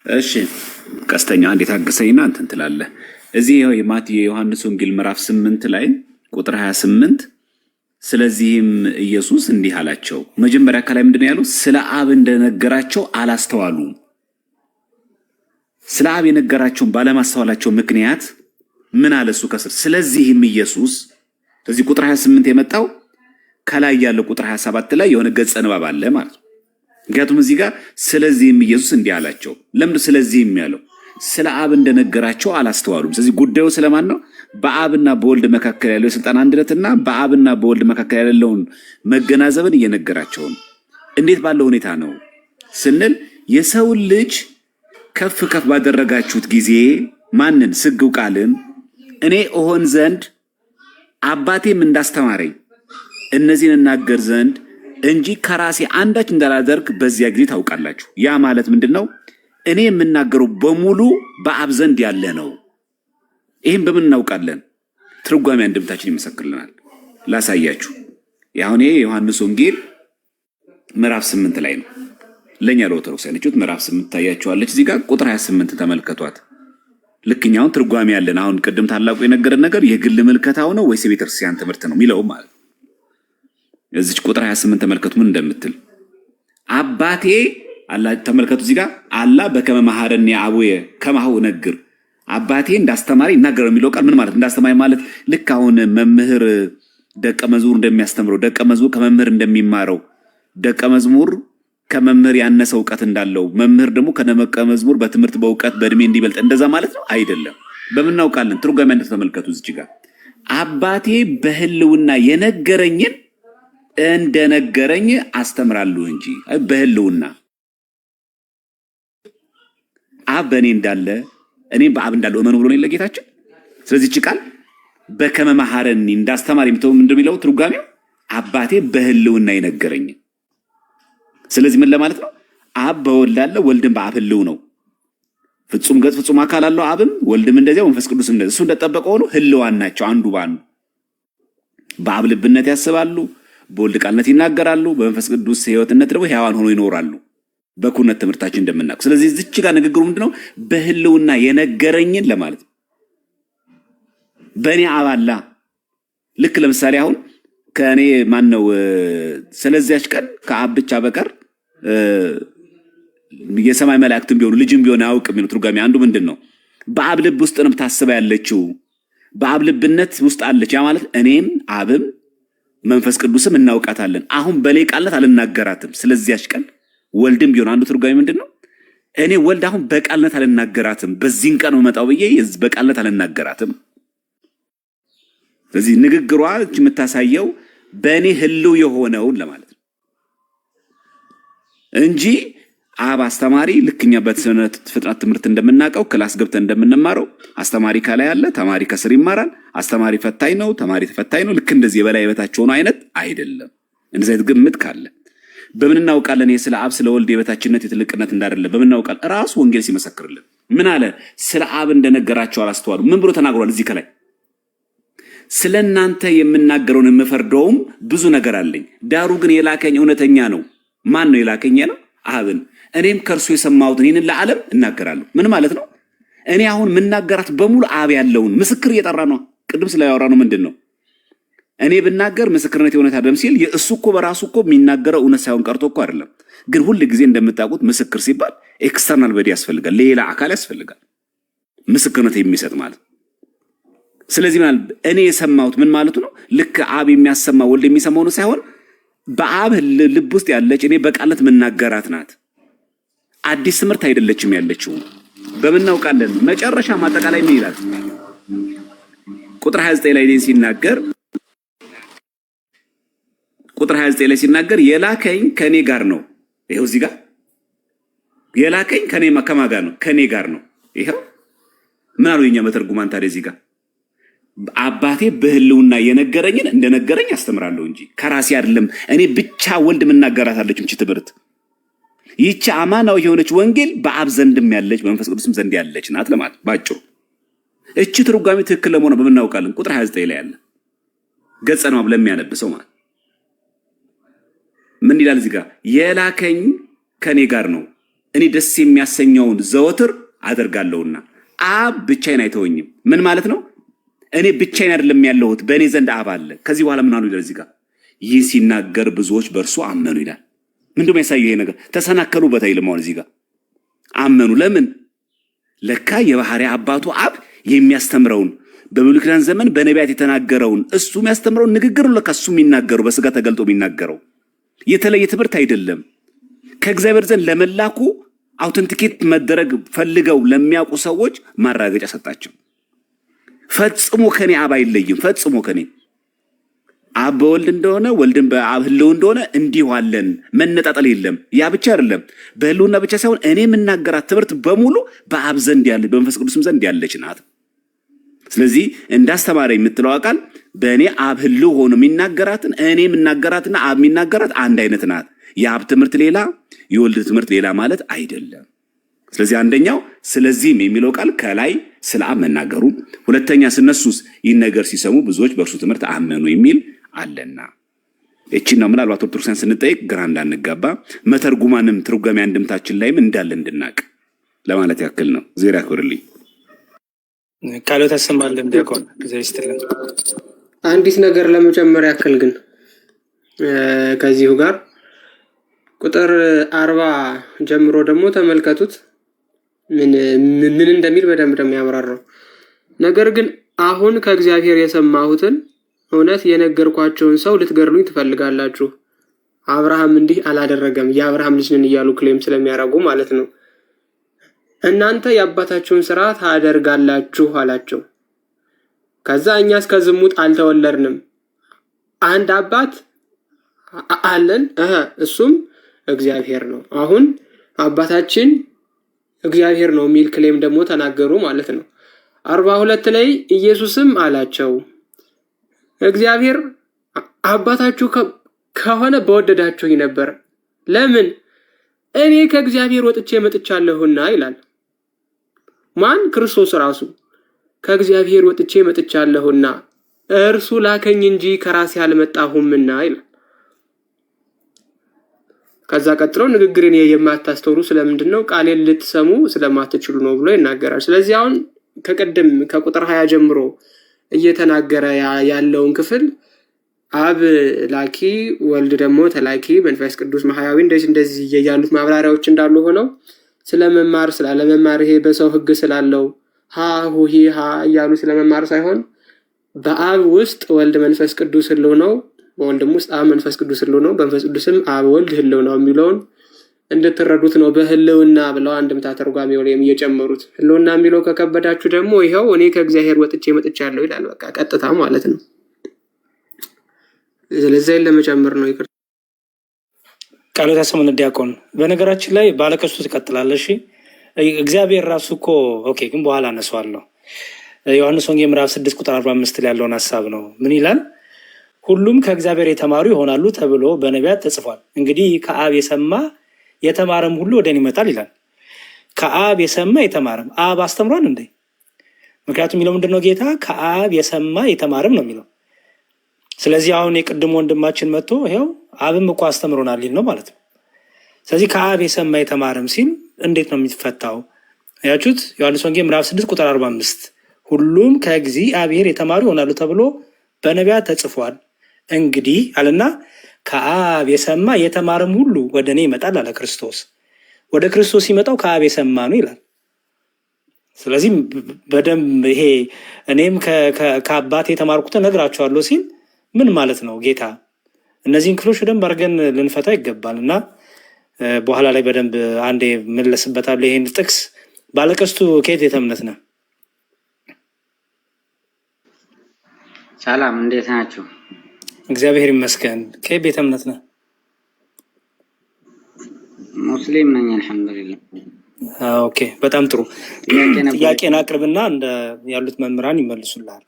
እሺ ቀስተኛ እንዴት አገሰኝና እንትን ትላለህ። እዚህ የዮሐንስ ወንጌል ምዕራፍ 8 ላይ ቁጥር 28 ስለዚህም ኢየሱስ እንዲህ አላቸው። መጀመሪያ ከላይ ምንድን ነው ያለው? ስለ አብ እንደነገራቸው አላስተዋሉም። ስለ አብ የነገራቸውን ባለማስተዋላቸው ምክንያት ምን አለ እሱ ከስር? ስለዚህም ኢየሱስ ስለዚህ ቁጥር 28 የመጣው ከላይ ያለው ቁጥር 27 ላይ የሆነ ገጸ ንባብ አለ ማለት ነው። ምክንያቱም እዚህ ጋር ስለዚህም ኢየሱስ እንዲህ አላቸው። ለምን ስለዚህም ያለው? ስለ አብ እንደነገራቸው አላስተዋሉም። ስለዚህ ጉዳዩ ስለማን ነው? በአብና በወልድ መካከል ያለው የስልጣን አንድነትና በአብና በወልድ መካከል ያለውን መገናዘብን እየነገራቸው ነው። እንዴት ባለው ሁኔታ ነው ስንል የሰውን ልጅ ከፍ ከፍ ባደረጋችሁት ጊዜ ማንን? ስግው ቃልን እኔ እሆን ዘንድ አባቴም እንዳስተማረኝ እነዚህን እናገር ዘንድ እንጂ ከራሴ አንዳች እንዳላደርግ በዚያ ጊዜ ታውቃላችሁ። ያ ማለት ምንድን ነው? እኔ የምናገረው በሙሉ በአብ ዘንድ ያለ ነው። ይህም በምን እናውቃለን? ትርጓሜ አንድምታችን ይመሰክርልናል። ላሳያችሁ። ያሁን የዮሐንስ ወንጌል ምዕራፍ 8 ላይ ነው። ለኛ ለኦርቶዶክሳውያን ምዕራፍ 8 ታያችኋለች። እዚህ ጋር ቁጥር 28 ተመልከቷት። ልክኛውን ትርጓሜ ያለን አሁን ቅድም ታላቁ የነገረን ነገር የግል ምልከታው ነው ወይስ የቤተክርስቲያን ትምህርት ነው የሚለው ማለት እዚች ቁጥር 28 ተመልከቱ ምን እንደምትል። አባቴ አላ ተመልከቱ እዚህ ጋር አላ በከመ መሐረኒ አቡየ ከማሁ ነግር አባቴ እንዳስተማሪ ይናገር የሚለው ቃል ምን ማለት እንዳስተማሪ ማለት ልክ አሁን መምህር ደቀ መዝሙር እንደሚያስተምረው ደቀ መዝሙር ከመምህር እንደሚማረው ደቀ መዝሙር ከመምህር ያነሰ ዕውቀት እንዳለው መምህር ደግሞ ከደቀ መዝሙር በትምህርት በዕውቀት በእድሜ እንዲበልጥ እንደዛ ማለት ነው አይደለም። በምን እናውቃለን? ትርጓሜ እንደተመልከቱ እዚህ ጋር አባቴ በህልውና የነገረኝን እንደነገረኝ አስተምራለሁ እንጂ በህልውና አብ በእኔ እንዳለ እኔም በአብ እንዳለው እመኑ ብሎ ነው ለጌታችን። ስለዚህ እቺ ቃል በከመ መሐረኒ እንዳስተማሪ እንደሚለው ትርጓሜው አባቴ በህልውና የነገረኝ። ስለዚህ ምን ለማለት ነው? አብ በወልድ አለ፣ ወልድም በአብ ህልው ነው። ፍጹም ገጽ ፍጹም አካል አለው አብም ወልድም እንደዚያው መንፈስ ቅዱስም እንደዚያው። እሱ እንደተጠበቀው ነው፣ ህልዋን ናቸው አንዱ ባንዱ። በአብ ልብነት ያስባሉ፣ በወልድ ቃልነት ይናገራሉ፣ በመንፈስ ቅዱስ ህይወትነት ደግሞ ሕያዋን ሆኖ ይኖራሉ በኩነት ትምህርታችን እንደምናውቀው። ስለዚህ እዚች ጋር ንግግሩ ምንድነው? በህልውና የነገረኝን ለማለት ነው። በእኔ አብ አለ። ልክ ለምሳሌ አሁን ከእኔ ማን ነው ስለዚያች ቀን ከአብ ብቻ በቀር የሰማይ መላእክትም ቢሆኑ ልጅም ቢሆን አያውቅም የሚለው ትርጓሜ አንዱ ምንድን ነው? በአብ ልብ ውስጥ ነው ታስባ ያለችው፣ በአብ ልብነት ውስጥ አለች። ያ ማለት እኔም አብም መንፈስ ቅዱስም እናውቃታለን። አሁን በኔ ቃልነት አልናገራትም። ስለዚያች ቀን ወልድም ቢሆን አንዱ ትርጓሜ ምንድን ነው? እኔ ወልድ አሁን በቃልነት አልናገራትም፣ በዚህን ቀን መጣው ብዬ በቃልነት አልናገራትም። ስለዚህ ንግግሯ የምታሳየው በእኔ ህልው የሆነውን ለማለት ነው እንጂ አብ አስተማሪ ልክኛ በትስነት ፍጥነት ትምህርት እንደምናውቀው ክላስ ገብተን እንደምንማረው አስተማሪ ከላይ አለ፣ ተማሪ ከስር ይማራል። አስተማሪ ፈታኝ ነው፣ ተማሪ ተፈታኝ ነው። ልክ እንደዚህ የበላይ የበታች ሆኖ አይነት አይደለም። እንደዚህ አይነት ግምት ካለ በምን እናውቃለን? ይሄ ስለ አብ ስለ ወልድ የበታችነት የትልቅነት እንዳደለ በምን እናውቃለን? ራሱ ወንጌል ሲመሰክርልን ምን አለ? ስለ አብ እንደነገራቸው አላስተዋሉ። ምን ብሎ ተናግሯል? እዚህ ከላይ ስለ እናንተ የምናገረውን የምፈርደውም ብዙ ነገር አለኝ፣ ዳሩ ግን የላከኝ እውነተኛ ነው። ማን ነው የላከኝ? ነው አብን። እኔም ከእርሱ የሰማሁትን ይህንን ለዓለም እናገራለሁ። ምን ማለት ነው? እኔ አሁን የምናገራት በሙሉ አብ ያለውን ምስክር እየጠራ ነው። ቅድም ስላያወራ ነው ምንድን ነው እኔ ብናገር ምስክርነት የሆነት አይደለም ሲል እሱ እኮ በራሱ እኮ የሚናገረው እውነት ሳይሆን ቀርቶ እኮ አይደለም። ግን ሁል ጊዜ እንደምታውቁት ምስክር ሲባል ኤክስተርናል በዲ ያስፈልጋል፣ ሌላ አካል ያስፈልጋል ምስክርነት የሚሰጥ ማለት። ስለዚህ ማለት እኔ የሰማሁት ምን ማለቱ ነው? ልክ አብ የሚያሰማ ወልድ የሚሰማው ነው ሳይሆን በአብ ልብ ውስጥ ያለች እኔ በቃልነት መናገራት ናት። አዲስ ትምህርት አይደለችም ያለችው። በምን እናውቃለን? መጨረሻ ማጠቃላይ ምን ይላል? ቁጥር 29 ላይ ሲናገር ቁጥር 29 ላይ ሲናገር የላከኝ ከኔ ጋር ነው። ይሄው እዚህ ጋር የላከኝ ከኔ ከማ ጋር ነው? ከኔ ጋር ነው። ይሄው ምን አሉ የኛ መተርጉማን ታዲያ እዚህ ጋር አባቴ በህልውና የነገረኝን እንደነገረኝ አስተምራለሁ እንጂ ከራሴ አይደለም። እኔ ብቻ ወልድ መናገራት አለችም እቺ ትምህርት። ይቺ አማናዊ የሆነች ወንጌል በአብ ዘንድም ያለች በመንፈስ ቅዱስም ዘንድ ያለች ናት ለማለት ባጭሩ። እቺ ትርጓሜ ትክክል ለመሆኑ በምን እናውቃለን? ቁጥር 29 ላይ ያለ ገጸ ነው ለሚያነብሰው ማለት ምን ይላል እዚህ ጋር? የላከኝ ከኔ ጋር ነው፣ እኔ ደስ የሚያሰኘውን ዘወትር አደርጋለሁና አብ ብቻዬን አይተወኝም። ምን ማለት ነው? እኔ ብቻዬን አይደለም ያለሁት፣ በእኔ ዘንድ አብ አለ። ከዚህ በኋላ ምን አሉ ይላል እዚህ ጋር? ይህ ሲናገር ብዙዎች በእርሱ አመኑ ይላል። ምንድነው የሚያሳየው ይሄ ነገር? ተሰናከሉበት አይልም። አሁን እዚህ ጋር አመኑ። ለምን? ለካ የባህሪ አባቱ አብ የሚያስተምረውን በብሉይ ኪዳን ዘመን በነቢያት የተናገረውን እሱ የሚያስተምረውን ንግግር ለካ እሱ የሚናገረው በስጋ ተገልጦ የሚናገረው የተለየ ትምህርት አይደለም። ከእግዚአብሔር ዘንድ ለመላኩ አውተንቲኬት መደረግ ፈልገው ለሚያውቁ ሰዎች ማረጋገጫ ሰጣቸው። ፈጽሞ ከኔ አብ አይለይም። ፈጽሞ ከኔ አብ በወልድ እንደሆነ ወልድም በአብ ህልው እንደሆነ እንዲሁ አለን። መነጣጠል የለም። ያ ብቻ አይደለም፣ በህልውና ብቻ ሳይሆን እኔ የምናገራት ትምህርት በሙሉ በአብ ዘንድ ያለ በመንፈስ ቅዱስም ዘንድ ያለች ናት። ስለዚህ እንዳስተማረ የምትለው ቃል በእኔ አብ ህልው ሆኖ የሚናገራትን እኔ የምናገራትና አብ የሚናገራት አንድ አይነት ናት። የአብ ትምህርት ሌላ፣ የወልድ ትምህርት ሌላ ማለት አይደለም። ስለዚህ አንደኛው ስለዚህም የሚለው ቃል ከላይ ስለ አብ መናገሩ፣ ሁለተኛ ስነሱስ ይህን ነገር ሲሰሙ ብዙዎች በእርሱ ትምህርት አመኑ የሚል አለና እቺን ነው ምናልባት ኦርቶዶክሳን ስንጠይቅ ግራ እንዳንጋባ መተርጉማንም ትርጓሜ አንድምታችን ላይም እንዳለ እንድናቅ ለማለት ያክል ነው። እግዚአብሔር ያክብርልኝ። ቃሉ ተሰማልን ዲያቆን እግዚአብሔር ይስጥልን። አንዲት ነገር ለመጨመር ያክል ግን ከዚሁ ጋር ቁጥር 40 ጀምሮ ደግሞ ተመልከቱት ምን እንደሚል በደንብ ደግሞ ያብራራው። ነገር ግን አሁን ከእግዚአብሔር የሰማሁትን እውነት የነገርኳቸውን ሰው ልትገርሉኝ ትፈልጋላችሁ። አብርሃም እንዲህ አላደረገም፣ የአብርሃም ልጅ ነን እያሉ ክሌም ስለሚያደርጉ ማለት ነው። እናንተ የአባታችሁን ስራ ታደርጋላችሁ አላቸው። ከዛ እኛስ ከዝሙት አልተወለድንም፣ አንድ አባት አለን፣ እሱም እግዚአብሔር ነው። አሁን አባታችን እግዚአብሔር ነው የሚል ክሌም ደግሞ ተናገሩ ማለት ነው። 42 ላይ ኢየሱስም አላቸው እግዚአብሔር አባታችሁ ከሆነ በወደዳችሁኝ ነበር። ለምን? እኔ ከእግዚአብሔር ወጥቼ መጥቻለሁና ይላል። ማን? ክርስቶስ ራሱ ከእግዚአብሔር ወጥቼ መጥቻለሁና እርሱ ላከኝ እንጂ ከራሴ አልመጣሁምና ይላል። ከዛ ቀጥሎ ንግግርን የማታስተውሉ ስለምንድን ነው? ቃሌን ልትሰሙ ስለማትችሉ ነው ብሎ ይናገራል። ስለዚህ አሁን ከቀደም ከቁጥር 20 ጀምሮ እየተናገረ ያለውን ክፍል አብ ላኪ፣ ወልድ ደግሞ ተላኪ፣ መንፈስ ቅዱስ ማህያዊ እንደዚህ ያሉት ማብራሪያዎች እንዳሉ ሆነው ስለመማር ስላለመማር ይሄ በሰው ህግ ስላለው ሁሂ እያሉ ስለመማር ሳይሆን በአብ ውስጥ ወልድ መንፈስ ቅዱስ ህልው ነው፣ በወልድም ውስጥ አብ መንፈስ ቅዱስ ህልው ነው፣ በመንፈስ ቅዱስም አብ ወልድ ህልው ነው የሚለውን እንድትረዱት ነው። በህልውና ብለው አንድምታ ተርጓሚው ላይ እየጨመሩት ህልውና የሚለው ከከበዳችሁ ደግሞ ይሄው እኔ ከእግዚአብሔር ወጥቼ መጥቻለሁ ይላል። በቃ ቀጥታ ማለት ነው። ስለዚህ ለመጨመር ነው። ይቅር ቃሉ ተሰሙን ዲያቆን። በነገራችን ላይ ባለቀሱ ትቀጥላለሽ። እግዚአብሔር ራሱ እኮ ኦኬ፣ ግን በኋላ አነሳዋለሁ። ዮሐንስ ወንጌል ምዕራፍ 6 ቁጥር 45 ላይ ያለውን ሐሳብ ነው። ምን ይላል? ሁሉም ከእግዚአብሔር የተማሩ ይሆናሉ ተብሎ በነቢያት ተጽፏል። እንግዲህ ከአብ የሰማ የተማረም ሁሉ ወደ እኔ ይመጣል ይላል። ከአብ የሰማ የተማረም አብ አስተምሯል እንዴ? ምክንያቱም የሚለው ምንድነው? ጌታ ከአብ የሰማ የተማረም ነው የሚለው። ስለዚህ አሁን የቅድሞ ወንድማችን መጥቶ ይኸው አብም እኮ አስተምሮናል ሊል ነው ማለት ነው። ስለዚህ ከአብ የሰማ የተማረም ሲል እንዴት ነው የሚፈታው? ያችሁት ዮሐንስ ወንጌል ምዕራፍ 6 ቁጥር 45 ሁሉም ከእግዚአብሔር የተማሩ ይሆናሉ ተብሎ በነቢያት ተጽፏል። እንግዲህ አለና ከአብ የሰማ የተማረም ሁሉ ወደ እኔ ይመጣል አለ ክርስቶስ። ወደ ክርስቶስ ሲመጣው ከአብ የሰማ ነው ይላል። ስለዚህ በደንብ ይሄ እኔም ከአባቴ የተማርኩትን ነግራቸዋለሁ ሲል ምን ማለት ነው ጌታ? እነዚህን ክፍሎች በደንብ አድርገን ልንፈታ ይገባል እና በኋላ ላይ በደንብ አንዴ መለስበታለሁ። ይሄን ጥቅስ ባለቀስቱ ከየት ቤተ እምነት ነህ? ሰላም፣ እንዴት ናችሁ? እግዚአብሔር ይመስገን። ከየት ቤተ እምነት ነህ? ሙስሊም ነኝ አልሐምዱሊላህ። ኦኬ፣ በጣም ጥሩ። ጥያቄን አቅርብና እንደ ያሉት መምህራን ይመልሱልሃል።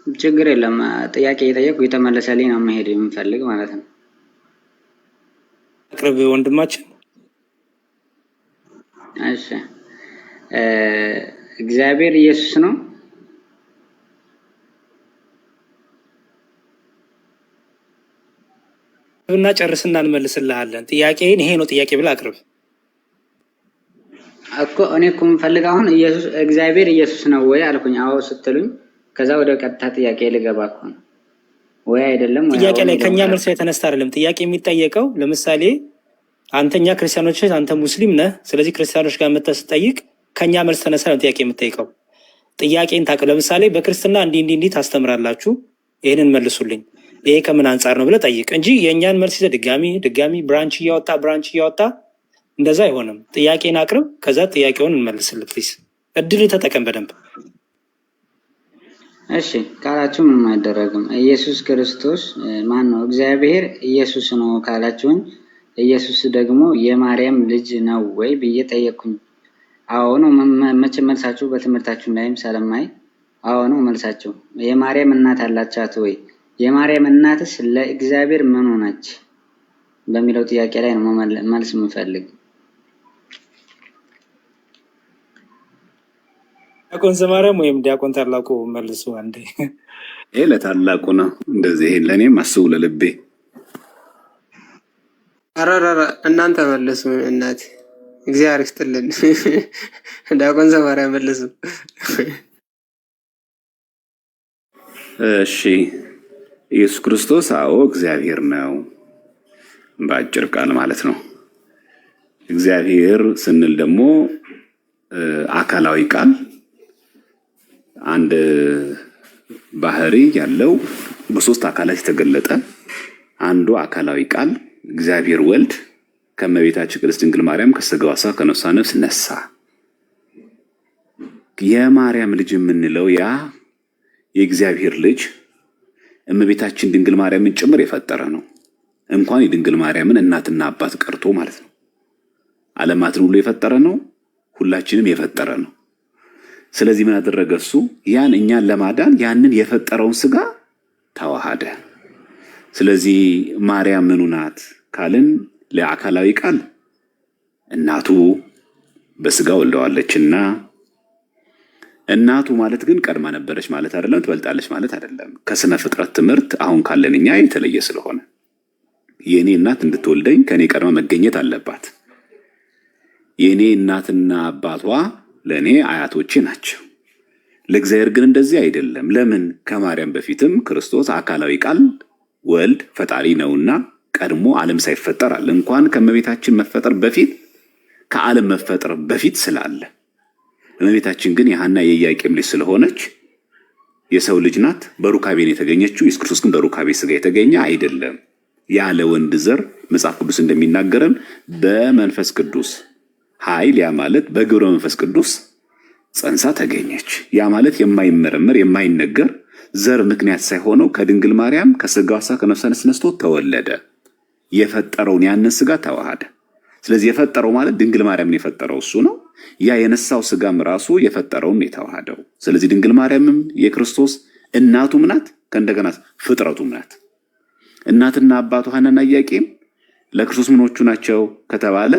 ችግር የለም። ጥያቄ የጠየቁ የተመለሰልኝ ነው መሄድ የምፈልግ ማለት ነው። አቅርብ ወንድማችን። እሺ፣ እግዚአብሔር ኢየሱስ ነው? እና ጨርስና እንመልስልሃለን። ጥያቄን ይሄ ነው ጥያቄ ብለህ አቅርብ እኮ። እኔ እኮ የምፈልግ አሁን ኢየሱስ እግዚአብሔር ኢየሱስ ነው ወይ አልኩኝ። አዎ ስትሉኝ ከዛ ወደ ቀጥታ ጥያቄ ልገባ እኮ ነው። ወይ አይደለም ወይ? ጥያቄ ላይ ከኛ መልስ የተነሳ አይደለም ጥያቄ የሚጠየቀው። ለምሳሌ አንተኛ ክርስቲያኖች፣ አንተ ሙስሊም ነህ። ስለዚህ ክርስቲያኖች ጋር መተህ ስትጠይቅ ከኛ መልስ ተነሳ ነው ጥያቄ የምጠይቀው። ጥያቄን ታውቅ። ለምሳሌ በክርስትና እንዲህ ታስተምራላችሁ፣ ይሄንን መልሱልኝ፣ ይሄ ከምን አንጻር ነው ብለህ ጠይቅ እንጂ የእኛን መልስ ይዘህ ድጋሚ ብራንች እያወጣ እንደዛ አይሆንም። ጥያቄን አቅርብ፣ ከዛ ጥያቄውን እንመልስልህ። ፕሊዝ እድል ተጠቀም በደንብ። እሺ ካላችሁ ምንም አይደረግም። ኢየሱስ ክርስቶስ ማን ነው? እግዚአብሔር ኢየሱስ ነው ካላችሁኝ፣ ኢየሱስ ደግሞ የማርያም ልጅ ነው ወይ ብዬ ጠየቅኩኝ። አዎ ነው መልሳችሁ። በትምህርታችሁ ላይም ሰለማይ አዎ ነው መልሳችሁ። የማርያም እናት አላቻት ወይ? የማርያም እናትስ ለእግዚአብሔር ምን ሆነች በሚለው ጥያቄ ላይ ነው መልስ የምፈልግ። ዲያቆን ዘማርያም ወይም ዲያቆን ታላቁ መልሱ አንዴ። ይሄ ለታላቁ ነው። እንደዚህ ይሄን ለእኔም አስቡ ለልቤ። አራራራ እናንተ መልሱ። እናቴ እግዚአብሔር ይስጥልን። ዲያቆን ዘማርያም መልሱ። እሺ ኢየሱስ ክርስቶስ አዎ እግዚአብሔር ነው፣ በአጭር ቃል ማለት ነው። እግዚአብሔር ስንል ደግሞ አካላዊ ቃል አንድ ባህሪ ያለው በሶስት አካላት የተገለጠ አንዱ አካላዊ ቃል እግዚአብሔር ወልድ ከእመቤታችን ቅድስት ድንግል ማርያም ከሥጋዋ ሥጋ ከነፍሷ ነፍስ ነሳ። የማርያም ልጅ የምንለው ያ የእግዚአብሔር ልጅ እመቤታችን ድንግል ማርያምን ጭምር የፈጠረ ነው። እንኳን የድንግል ማርያምን እናትና አባት ቀርቶ ማለት ነው። ዓለማትን ሁሉ የፈጠረ ነው። ሁላችንም የፈጠረ ነው። ስለዚህ ምን አደረገ እሱ? ያን እኛን ለማዳን ያንን የፈጠረውን ሥጋ ተዋሃደ። ስለዚህ ማርያም ምኑ ናት ካልን ለአካላዊ ቃል እናቱ በሥጋ ወልደዋለችና፣ እናቱ ማለት ግን ቀድማ ነበረች ማለት አይደለም፣ ትበልጣለች ማለት አይደለም። ከስነ ፍጥረት ትምህርት አሁን ካለን እኛ የተለየ ስለሆነ የኔ እናት እንድትወልደኝ ከኔ ቀድማ መገኘት አለባት። የኔ እናትና አባቷ ለኔ አያቶቼ ናቸው። ለእግዚአብሔር ግን እንደዚህ አይደለም። ለምን? ከማርያም በፊትም ክርስቶስ አካላዊ ቃል ወልድ ፈጣሪ ነውና ቀድሞ ዓለም ሳይፈጠር አለ። እንኳን ከእመቤታችን መፈጠር በፊት ከዓለም መፈጠር በፊት ስላለ፣ እመቤታችን ግን የሐና የኢያቄም ልጅ ስለሆነች የሰው ልጅ ናት። በሩካቤን የተገኘችው። ኢየሱስ ክርስቶስ ግን በሩካቤ ሥጋ የተገኘ አይደለም። ያለ ወንድ ዘር መጽሐፍ ቅዱስ እንደሚናገረን በመንፈስ ቅዱስ ኃይል፣ ያ ማለት በግብረ መንፈስ ቅዱስ ጸንሳ ተገኘች። ያ ማለት የማይመረመር የማይነገር ዘር ምክንያት ሳይሆነው ከድንግል ማርያም ከሥጋዋ ሥጋ ከነፍሷ ነፍስ ነስቶ ተወለደ። የፈጠረውን ያንን ሥጋ ተዋሃደ። ስለዚህ የፈጠረው ማለት ድንግል ማርያምን የፈጠረው እሱ ነው። ያ የነሳው ሥጋም ራሱ የፈጠረውን የተዋሃደው። ስለዚህ ድንግል ማርያምም የክርስቶስ እናቱም ናት፣ ከእንደገና ፍጥረቱም ናት። እናትና አባቱ ሐናና ኢያቄም ለክርስቶስ ምኖቹ ናቸው ከተባለ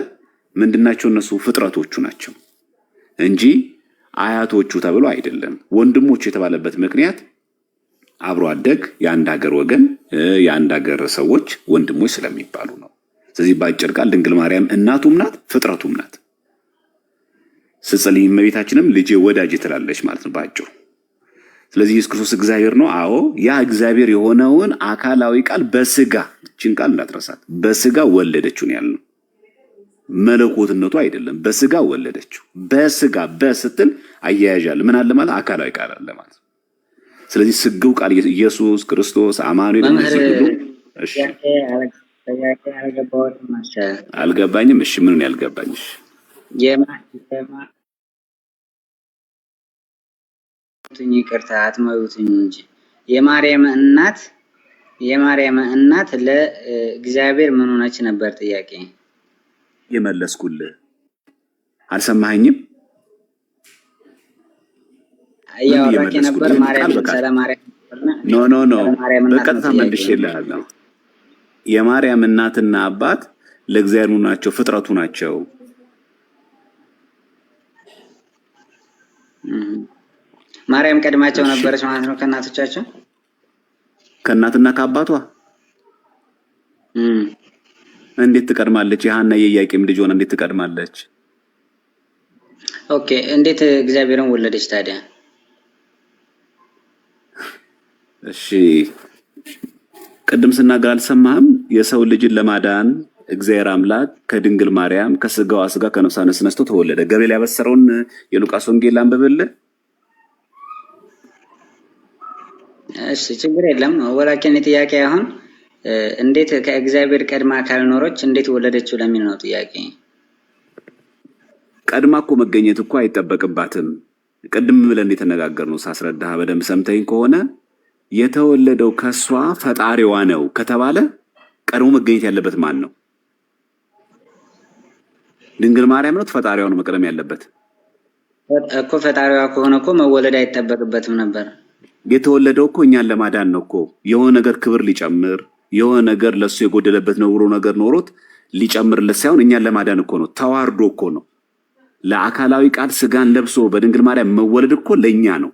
ምንድናቸው? እነሱ ፍጥረቶቹ ናቸው እንጂ አያቶቹ ተብሎ አይደለም። ወንድሞቹ የተባለበት ምክንያት አብሮ አደግ የአንድ ሀገር ወገን የአንድ ሀገር ሰዎች ወንድሞች ስለሚባሉ ነው። ስለዚህ በአጭር ቃል ድንግል ማርያም እናቱም ናት ፍጥረቱም ናት። ስጽልይ እመቤታችንም ልጄ ወዳጅ ትላለች ማለት ነው በአጭሩ። ስለዚህ ኢየሱስ ክርስቶስ እግዚአብሔር ነው። አዎ ያ እግዚአብሔር የሆነውን አካላዊ ቃል በሥጋ እችን ቃል እንዳትረሳት፣ በሥጋ ወለደችው ነው ያልነው። መለኮትነቱ አይደለም፣ በሥጋ ወለደችው። በሥጋ በስትል አያያዣል ምን አለ ማለት አካላዊ ቃል አለ ማለት። ስለዚህ ስግው ቃል ኢየሱስ ክርስቶስ አማኑኤል ሁሉ። እሺ አልገባኝም። እሺ ምኑን ያልገባኝሽ? ይቅርታ አትመሩትኝ እንጂ የማርያም እናት ለእግዚአብሔር ምን ሆነች ነበር ጥያቄ የመለስኩልህ። አልሰማኸኝም? እያወራክ ነበር ማርያም ሰለማርያም ኖ በቀጥታ መልሼልሃለሁ። የማርያም እናትና አባት ለእግዚአብሔር ናቸው፣ ፍጥረቱ ናቸው። ማርያም ቀድማቸው ነበረች ማለት ነው ከእናቶቻቸው ከእናትና ከአባቷ። እንዴት ትቀድማለች? የሐና የኢያቄም ልጅ ሆና እንዴት ትቀድማለች? ኦኬ እንዴት እግዚአብሔርን ወለደች ታዲያ? እሺ ቅድም ስናገር አልሰማህም? የሰው ልጅን ለማዳን እግዚአብሔር አምላክ ከድንግል ማርያም ከሥጋዋ ሥጋ ከነፍሷ ነፍስ ነስቶ ተወለደ። ገብርኤል ያበሰረውን የሉቃስ ወንጌል አንብብልህ። እሺ ችግር የለም። ወላኪን ጥያቄ አሁን እንዴት ከእግዚአብሔር ቀድማ ካልኖረች እንዴት ወለደችው ለሚል ነው ጥያቄ። ቀድማ እኮ መገኘት እኮ አይጠበቅባትም። ቅድም ብለን የተነጋገርነው ሳስረዳህ በደንብ ሰምተኝ ከሆነ የተወለደው ከሷ ፈጣሪዋ ነው ከተባለ ቀድሞ መገኘት ያለበት ማን ነው? ድንግል ማርያም ነው? ፈጣሪዋ ነው መቅደም ያለበት እኮ። ፈጣሪዋ ከሆነ እኮ መወለድ አይጠበቅበትም ነበር። የተወለደው እኮ እኛን ለማዳን ነው እኮ። የሆነ ነገር ክብር ሊጨምር የሆነ ነገር ለሱ የጎደለበት ነው ነገር ኖሮት ሊጨምርለት ሳይሆን እኛን ለማዳን እኮ ነው። ተዋርዶ እኮ ነው። ለአካላዊ ቃል ስጋን ለብሶ በድንግል ማርያም መወለድ እኮ ለኛ ነው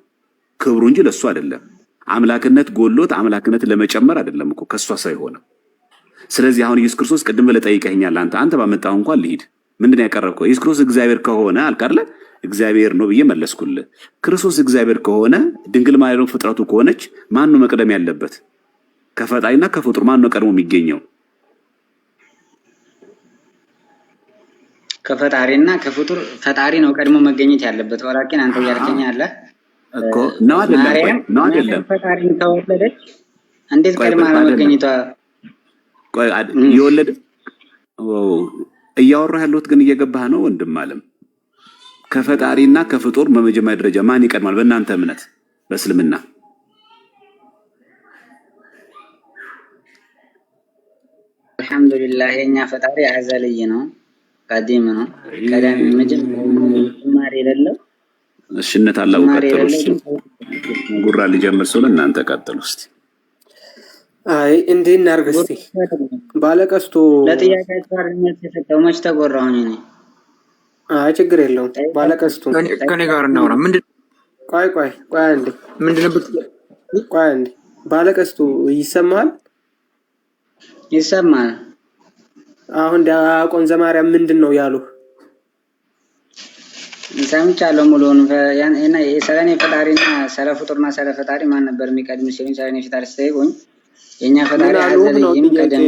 ክብሩ እንጂ ለሱ አይደለም። አምላክነት ጎሎት አምላክነት ለመጨመር አይደለም እኮ ከሷ ሳይሆን። ስለዚህ አሁን ኢየሱስ ክርስቶስ ቅድም ለጠይቀኛል አንተ ባመጣው እንኳን ልሂድ ምንድነው ያቀረብከው? ኢየሱስ ክርስቶስ እግዚአብሔር ከሆነ አልካርለ እግዚአብሔር ነው ብዬ መለስኩልህ። ክርስቶስ እግዚአብሔር ከሆነ ድንግል ማርያም ፍጥረቱ ከሆነች ማን ነው መቅደም ያለበት? ከፈጣሪና ከፍጡር ማን ነው ቀድሞ የሚገኘው? ከፈጣሪና ከፍጡር ፈጣሪ ነው ቀድሞ መገኘት ያለበት። ወላኪን አንተ ያልከኝ አለ እኮ ነው አይደለም? ፈጣሪን ተወለደች እንዴት ቀድማ መገኘቷ? ቆይ የወለደ እያወራህ ያለሁት ግን እየገባህ ነው ወንድም አለም። ከፈጣሪና ከፍጡር በመጀመሪያ ደረጃ ማን ይቀድማል በእናንተ እምነት በእስልምና? አልহামዱሊላህ የኛ ፈጣሪ አዘልይ ነው፣ ቀዲም ነው። ቀዳሚ መጀመሪያ የሌለው እሽነት አላው ቀጥሉስ ጉራ ሊጀምር ሰው እናንተ ቀጥሉ እስቲ። አይ እንዴ እናርግ እስቲ ባለቀስቶ ለጥያቄያችሁ አርነት ተሰጠው መች ተጎራሁኝ እኔ። አይ ችግር የለውም ባለቀስቶ ከኔ ጋር እናውራ። ምንድን ቆይ አንዴ ምንድነው ቆይ አንዴ ባለቀስቶ ይሰማል? ይሰማል። አሁን ዲያቆን ዘማርያም ምንድነው ያሉ? ሰምቻለሁ ሙሉውን እና የሰለኔ ፈጣሪና ሰለ ፍጡርና ሰለ ፈጣሪ ማን ነበር የሚቀድም ሲሉኝ ሰለኔ ፈጣሪ ሲጠይቁኝ የኛ ፈጣሪ አዘልይም ቀደም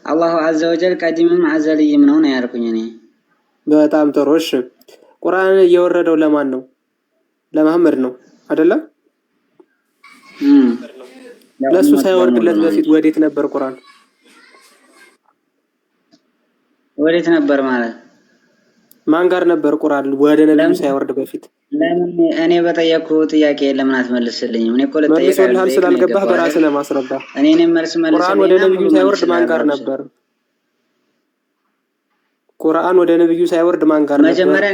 አላሁ አዘ ወጀል ቀዲምም አዘልይም ነው ያልኩኝ እኔ። በጣም ጥሩ። እሺ ቁርአን እየወረደው ለማን ነው? ለመሐመድ ነው አይደለም? ለሱ ሳይወርድለት በፊት ወዴት ነበር ቁርአን? ወዴት ነበር ማለት ማን ጋር ነበር ቁርአን ወደ ነብዩ ሳይወርድ በፊት? ለምን እኔ በጠየቁ ጥያቄ ለምን አትመልስልኝም? እኔ እኮ ለጠየቀው ስላልገባህ በራስህ ነው ማስረዳ። እኔ መልስ ቁርአን ወደ ነብዩ ሳይወርድ ማን ጋር ነበር? ቁርአን ወደ ነብዩ ሳይወርድ ማን ጋር ነበር? መጀመሪያ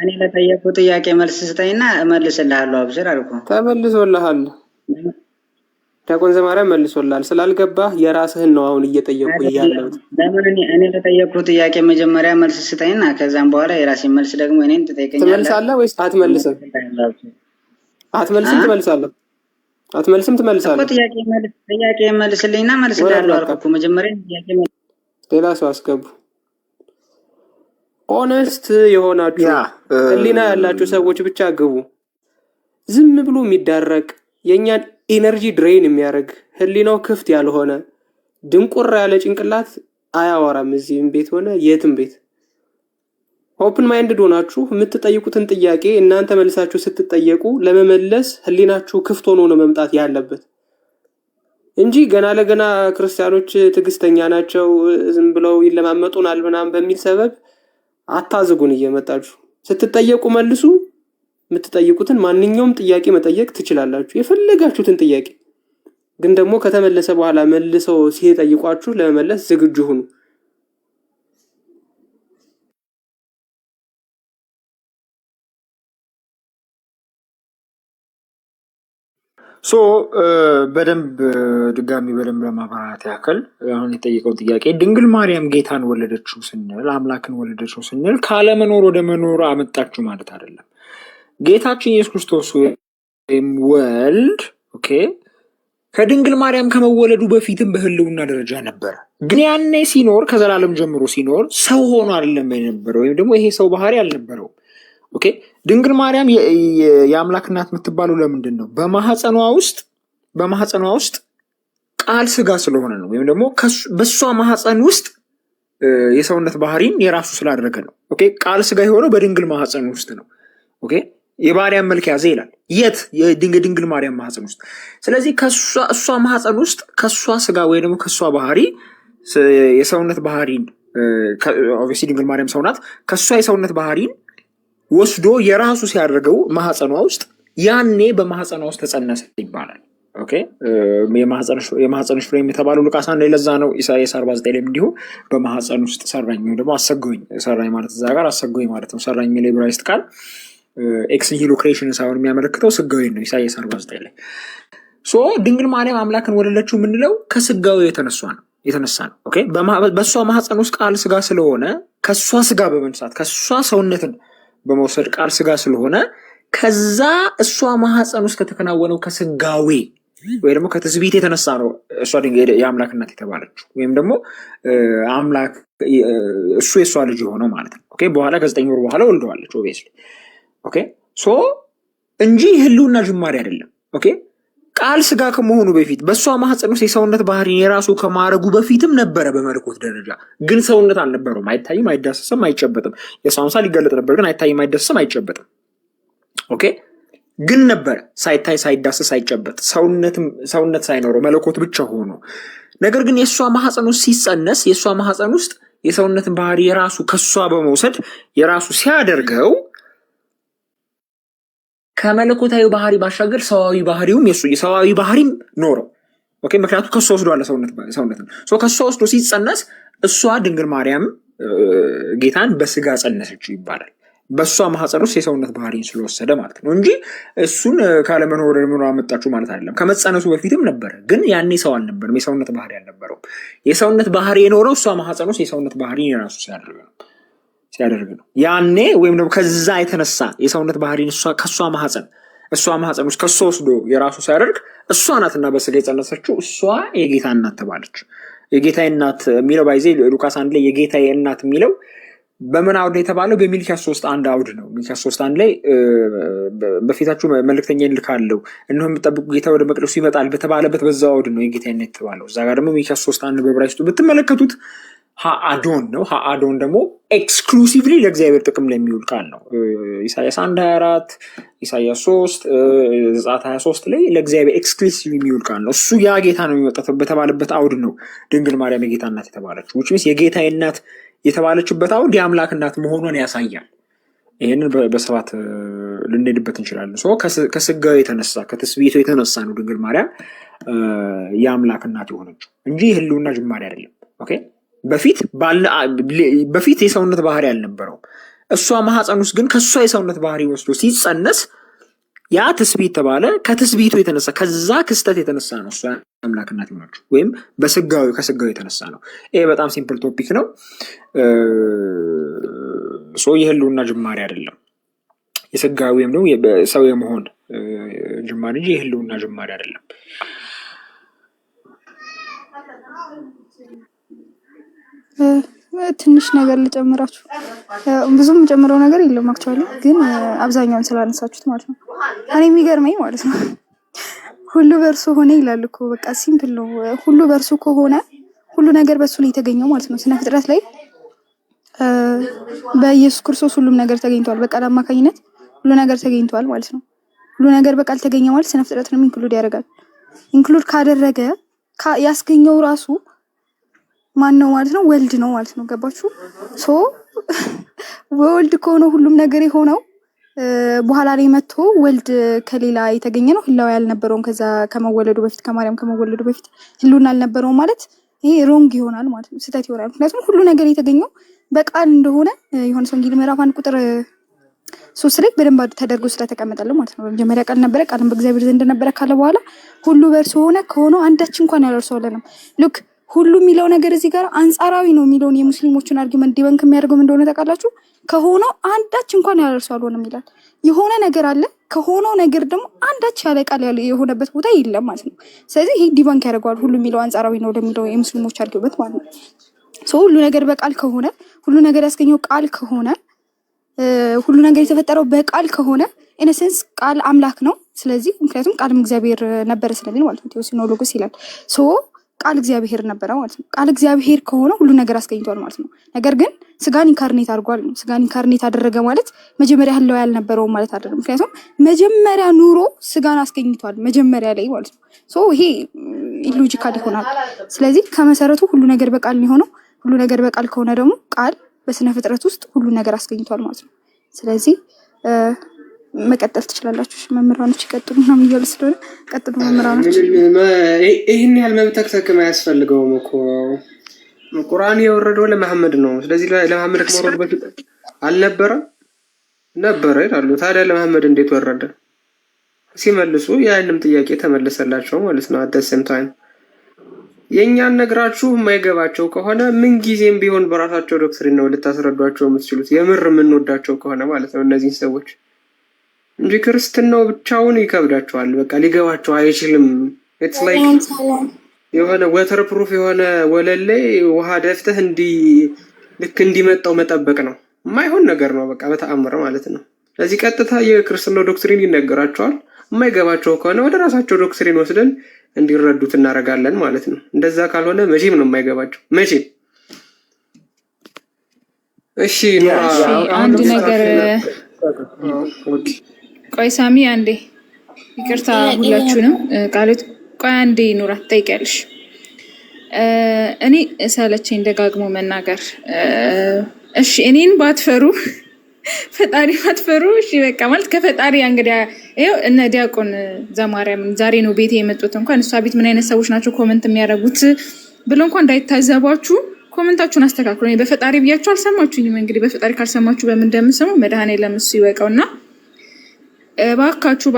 እኔ ለጠየቁ ጥያቄ መልስ ስጠኝና እመልስልሃለሁ። አብሽር አልኩ። ተመልሶልሃል። ዲያቆን ዘማርያም መልሶልሃል። ስላልገባህ የራስህን ነው አሁን እየጠየቁ ያለው። ለምን እኔ ለጠየቁ ጥያቄ መጀመሪያ መልስ ስጠኝና ከዛም በኋላ የራሴን መልስ ደግሞ እኔን ትጠይቀኛለህ። ትመልሳለህ ወይስ አትመልስም? አትመልስም? ትመልሳለህ? አትመልስም? ትመልሳለህ? ጥያቄ መልስልኝና መልስልሃለሁ አልኩ። መጀመሪያ ጥያቄ ሌላ ሰው አስገቡ። ኦነስት የሆናችሁ ህሊና ያላችሁ ሰዎች ብቻ ግቡ። ዝም ብሎ የሚዳረቅ የኛን ኢነርጂ ድሬን የሚያደርግ ህሊናው ክፍት ያልሆነ ድንቁር ያለ ጭንቅላት አያወራም። እዚህም ቤት ሆነ የትም ቤት ኦፕን ማይንድድ ሆናችሁ የምትጠይቁትን ጥያቄ እናንተ መልሳችሁ ስትጠየቁ ለመመለስ ህሊናችሁ ክፍት ሆኖ ነው መምጣት ያለበት እንጂ ገና ለገና ክርስቲያኖች ትዕግስተኛ ናቸው ዝም ብለው ይለማመጡናል ምናምን በሚል ሰበብ አታዝጉን። እየመጣችሁ ስትጠየቁ መልሱ። የምትጠይቁትን ማንኛውም ጥያቄ መጠየቅ ትችላላችሁ፣ የፈለጋችሁትን ጥያቄ። ግን ደግሞ ከተመለሰ በኋላ መልሰው ሲጠይቋችሁ ለመመለስ ዝግጁ ሁኑ። በደንብ ድጋሚ በደንብ ለማብራራት ያክል አሁን የጠየቀውን ጥያቄ ድንግል ማርያም ጌታን ወለደችው ስንል አምላክን ወለደችው ስንል ካለመኖር ወደ መኖር አመጣችሁ ማለት አይደለም። ጌታችን ኢየሱስ ክርስቶስ ወይም ወልድ ከድንግል ማርያም ከመወለዱ በፊትም በህልውና ደረጃ ነበር። ግን ያኔ ሲኖር ከዘላለም ጀምሮ ሲኖር ሰው ሆኖ አይደለም የነበረው፣ ወይም ደግሞ ይሄ ሰው ባህሪ አልነበረው። ድንግል ማርያም የአምላክ እናት የምትባለው ለምንድን ነው? በማህፀኗ ውስጥ ቃል ስጋ ስለሆነ ነው። ወይም ደግሞ በሷ ማህፀን ውስጥ የሰውነት ባህሪን የራሱ ስላደረገ ነው። ቃል ስጋ የሆነው በድንግል ማህፀን ውስጥ ነው። የባሪያን መልክ ያዘ ይላል። የት? የድንግል ማርያም ማህፀን ውስጥ። ስለዚህ እሷ ማህፀን ውስጥ ከሷ ስጋ ወይ ደግሞ ከሷ ባህሪ የሰውነት ባህሪን ኦብቪየስሊ ድንግል ማርያም ሰው ናት። ከሷ የሰውነት ባህሪን ወስዶ የራሱ ሲያደርገው ማህፀኗ ውስጥ ያኔ በማህፀኗ ውስጥ ተጸነሰ ይባላል። የማህፀንሽ ፍሬ የተባለው ሉቃስ 1 ለዛ ነው። ኢሳይያስ 49 ላይ እንዲሁ በማህፀን ውስጥ ሰራኝ ወይ ደግሞ አሰጎኝ፣ ሰራኝ ማለት እዛ ጋር አሰጎኝ ማለት ነው። ሰራኝ የሚለው ዕብራይስጥ ቃል ኤክስ ኒሂሎ ክሬሽን ሳይሆን የሚያመለክተው ስጋዊ ነው። ኢሳይያስ 49 ላይ ድንግል ማርያም አምላክን ወለደችው የምንለው ከስጋዊ የተነሷ ነው። የተነሳ ነው። ኦኬ በእሷ ማህፀን ውስጥ ቃል ስጋ ስለሆነ ከእሷ ስጋ በመንሳት ከእሷ ሰውነትን በመውሰድ ቃል ስጋ ስለሆነ ከዛ እሷ ማህፀን ውስጥ ከተከናወነው ከስጋዌ ወይ ደግሞ ከትስብእት የተነሳ ነው እሷ የአምላክ እናት የተባለችው ወይም ደግሞ አምላክ እሱ የእሷ ልጅ የሆነው ማለት ነው። ኦኬ በኋላ ከ9 ወር በኋላ ወልደዋለች ኦብቪየስሊ። ኦኬ ሶ እንጂ ህልውና ጅማሬ አይደለም። ኦኬ ቃል ስጋ ከመሆኑ በፊት በእሷ ማህፀን ውስጥ የሰውነት ባህሪ የራሱ ከማድረጉ በፊትም ነበረ በመለኮት ደረጃ፣ ግን ሰውነት አልነበረውም። አይታይም፣ አይዳሰስም፣ አይጨበጥም። የሰው አምሳል ሊገለጥ ነበር፣ ግን አይታይም፣ አይዳሰስም፣ አይጨበጥም። ኦኬ ግን ነበረ ሳይታይ፣ ሳይዳሰስ፣ ሳይጨበጥ ሰውነት ሳይኖረው መለኮት ብቻ ሆኖ። ነገር ግን የእሷ ማህፀን ውስጥ ሲጸነስ የእሷ ማህፀን ውስጥ የሰውነትን ባህሪ የራሱ ከእሷ በመውሰድ የራሱ ሲያደርገው ከመለኮታዊ ባህሪ ባሻገር ሰዋዊ ባህሪውም የሰዋዊ ባህሪም ኖረው። ኦኬ ምክንያቱም ከሷ ወስዷል ሰውነት ነው። ከሷ ወስዶ ሲጸነስ እሷ ድንግል ማርያም ጌታን በስጋ ጸነሰችው ይባላል። በእሷ ማህፀን ውስጥ የሰውነት ባህሪን ስለወሰደ ማለት ነው እንጂ እሱን ካለመኖር ወደ መኖር አመጣችሁ ማለት አይደለም። ከመጸነሱ በፊትም ነበረ፣ ግን ያኔ ሰው አልነበረም፣ የሰውነት ባህሪ አልነበረውም። የሰውነት ባህሪ የኖረው እሷ ማህፀን ውስጥ የሰውነት ባህሪን የራሱ ሲያደርግ ነው። ያኔ ወይም ደግሞ ከዛ የተነሳ የሰውነት ባህሪን ከእሷ ማህፀን ውስጥ ከሷ ወስዶ የራሱ ሲያደርግ እሷ ናትና በስጋ የጸነሰችው እሷ የጌታ እናት ተባለች። የጌታ እናት የሚለው ባይዜ ሉቃስ 1 ላይ የጌታ እናት የሚለው በምን አውድ የተባለው በሚልኪያስ 3:1 አውድ ነው። ሚልኪያስ 3:1 ላይ በፊታችሁ መልእክተኛ ልካለሁ እነሆ የምትጠብቁ ጌታ ወደ መቅደሱ ይመጣል በተባለበት በዛ አውድ ነው የጌታ እናት የተባለው። እዛ ጋር ደግሞ ሚልኪያስ 3:1 በዕብራይስጡ ብትመለከቱት ሃአዶን ነው። ሃአዶን ደግሞ ኤክስክሉሲቭሊ ለእግዚአብሔር ጥቅም ላይ የሚውል ቃል ነው። ኢሳያስ 1:24 ኢሳያስ 3 ዘጸአት 23 ላይ ለእግዚአብሔር ኤክስክሉሲቭ የሚውል ቃል ነው። እሱ ያ ጌታ ነው የሚመጣው በተባለበት አውድ ነው ድንግል ማርያም የጌታ እናት የተባለችው። which means የጌታ እናት የተባለችበት አውድ የአምላክ እናት መሆኗን ያሳያል። ይህንን በሰባት ልንሄድበት እንችላለን። ከስጋው የተነሳ ከትስብእቱ የተነሳ ነው ድንግል ማርያም የአምላክ እናት የሆነችው እንጂ ህልውና ጅማሬ አይደለም። ኦኬ በፊት የሰውነት ባህሪ አልነበረውም። እሷ ማህፀን ውስጥ ግን ከሷ የሰውነት ባህሪ ወስዶ ሲጸነስ ያ ትስብእት ተባለ። ከትስብእቱ የተነሳ ከዛ ክስተት የተነሳ ነው እሷ አምላክ እናት የሆነችው ወይም ከስጋው የተነሳ ነው። ይሄ በጣም ሲምፕል ቶፒክ ነው። የህልውና ጅማሬ አይደለም። የስጋዊ ወይም ደግሞ ሰው የመሆን ጅማሬ እንጂ የህልውና ጅማሬ አይደለም። ትንሽ ነገር ልጨምራችሁ። ብዙም ጨምረው ነገር የለም አክቹአሊ፣ ግን አብዛኛውን ስላነሳችሁት ማለት ነው። እኔ የሚገርመኝ ማለት ነው ሁሉ በእርሱ ሆነ ይላል እኮ። በቃ ሲምፕል ነው። ሁሉ በእርሱ ከሆነ ሁሉ ነገር በእሱ ነው የተገኘው ማለት ነው። ስነ ፍጥረት ላይ በኢየሱስ ክርስቶስ ሁሉም ነገር ተገኝቷል። በቃል አማካኝነት ሁሉ ነገር ተገኝቷል ማለት ነው። ሁሉ ነገር በቃል ተገኘ ማለት ስነ ፍጥረትንም ኢንክሉድ ያደርጋል። ኢንክሉድ ካደረገ ያስገኘው ራሱ ማን ነው ማለት ነው? ወልድ ነው ማለት ነው። ገባችሁ? ወልድ ከሆነ ሁሉም ነገር የሆነው በኋላ ላይ መጥቶ ወልድ ከሌላ የተገኘ ነው። ህላዊ ያልነበረውም ከዛ ከመወለዱ በፊት ከማርያም ከመወለዱ በፊት ህልውና አልነበረውም ማለት ይሄ ሮንግ ይሆናል ማለት ነው። ስህተት ይሆናል። ምክንያቱም ሁሉ ነገር የተገኘው በቃል እንደሆነ ዮሐንስ ወንጌል ምዕራፍ 1 ቁጥር 3 ላይ በደንብ ተደርጎ ስለተቀመጠለ ማለት ነው። በመጀመሪያ ቃል ነበረ፣ ቃልም በእግዚአብሔር ዘንድ ነበረ ካለ በኋላ ሁሉ በእርሱ ሆነ፣ ከሆነው አንዳች እንኳን ያለ እርሱ አልሆነም። ሉክ ሁሉ የሚለው ነገር እዚህ ጋር አንጻራዊ ነው የሚለውን የሙስሊሞችን አርጊመንት ዲበንክ የሚያደርገው እንደሆነ ታውቃላችሁ። ከሆነው አንዳች እንኳን ያለ እርሱ አልሆነም ይላል። የሆነ ነገር አለ፣ ከሆነው ነገር ደግሞ አንዳች ያለ ቃል ያለ የሆነበት ቦታ የለም ማለት ነው። ስለዚህ ይሄ ዲበንክ ያደርገዋል። ሁሉ የሚለው አንጻራዊ ነው ለሚለው የሙስሊሞች አርጊመንት ማለት ነው። ሁሉ ነገር በቃል ከሆነ፣ ሁሉ ነገር ያስገኘው ቃል ከሆነ፣ ሁሉ ነገር የተፈጠረው በቃል ከሆነ ኢነሰንስ ቃል አምላክ ነው። ስለዚህ ምክንያቱም ቃልም እግዚአብሔር ነበረ ስለሚል ማለት ነው። ቴዎሲኖሎጎስ ይላል ቃል እግዚአብሔር ነበረ ማለት ነው። ቃል እግዚአብሔር ከሆነ ሁሉ ነገር አስገኝቷል ማለት ነው። ነገር ግን ስጋን ኢንካርኔት አድርጓል ነው። ስጋን ኢንካርኔት አደረገ ማለት መጀመሪያ ህላዊ ያልነበረው ማለት አይደለም። ምክንያቱም መጀመሪያ ኑሮ ስጋን አስገኝቷል መጀመሪያ ላይ ማለት ነው። ይሄ ኢሎጂካል ይሆናል። ስለዚህ ከመሰረቱ ሁሉ ነገር በቃል የሆነው ሁሉ ነገር በቃል ከሆነ ደግሞ ቃል በስነ ፍጥረት ውስጥ ሁሉ ነገር አስገኝቷል ማለት ነው። ስለዚህ መቀጠል ትችላላችሁ። መምህራኖች ይቀጥሉ ምናምን እያሉ ስለሆነ ቀጥሉ መምህራኖች። ይህን ያህል መብተክተክም አያስፈልገውም እኮ ቁርአን የወረደው ለመሐመድ ነው። ስለዚህ ለመሐመድ ከመውረዱ በፊት አልነበረም ነበረ ይላሉ። ታዲያ ለመሐመድ እንዴት ወረደ? ሲመልሱ ያንንም ጥያቄ ተመለሰላቸው ማለት ነው። አደሰም ታይም የእኛን ነግራችሁ የማይገባቸው ከሆነ ምን ጊዜም ቢሆን በራሳቸው ዶክትሪን ነው ልታስረዷቸው የምትችሉት፣ የምር የምንወዳቸው ከሆነ ማለት ነው እነዚህን ሰዎች እንጂ ክርስትናው ብቻውን ይከብዳቸዋል። በቃ ሊገባቸው አይችልም። ኢትስ ላይክ የሆነ ወተር ፕሩፍ የሆነ ወለል ላይ ውሃ ደፍተህ ልክ እንዲመጣው መጠበቅ ነው። የማይሆን ነገር ነው በቃ በተአምር ማለት ነው። ስለዚህ ቀጥታ የክርስትናው ዶክትሪን ይነገራቸዋል። የማይገባቸው ከሆነ ወደ ራሳቸው ዶክትሪን ወስደን እንዲረዱት እናደርጋለን ማለት ነው። እንደዛ ካልሆነ መቼም ነው የማይገባቸው መቼም። እሺ አንድ ነገር ቆይ ሳሚ አንዴ ይቅርታ ሁላችሁንም ቃሉት ቆይ አንዴ ኑራ ትጠይቂያለሽ። እኔ ሰለቸኝ ደጋግሞ መናገር። እሺ እኔን ባትፈሩ ፈጣሪ ባትፈሩ እሺ በቃ ማለት ከፈጣሪ እንግዲህ ይኸው እነ ዲያቆን ዘማርያም ዛሬ ነው ቤቴ የመጡት። እንኳን እሷ ቤት ምን አይነት ሰዎች ናቸው ኮመንት የሚያደርጉት ብሎ እንኳን እንዳይታዘባችሁ ኮመንታችሁን አስተካክሉ። እኔ በፈጣሪ ብያችሁ አልሰማችሁኝም። እንግዲህ በፈጣሪ ካልሰማችሁ በምን እንደምሰሙ መድኃኔዓለም እሱ ይወቀውና ባካችሁ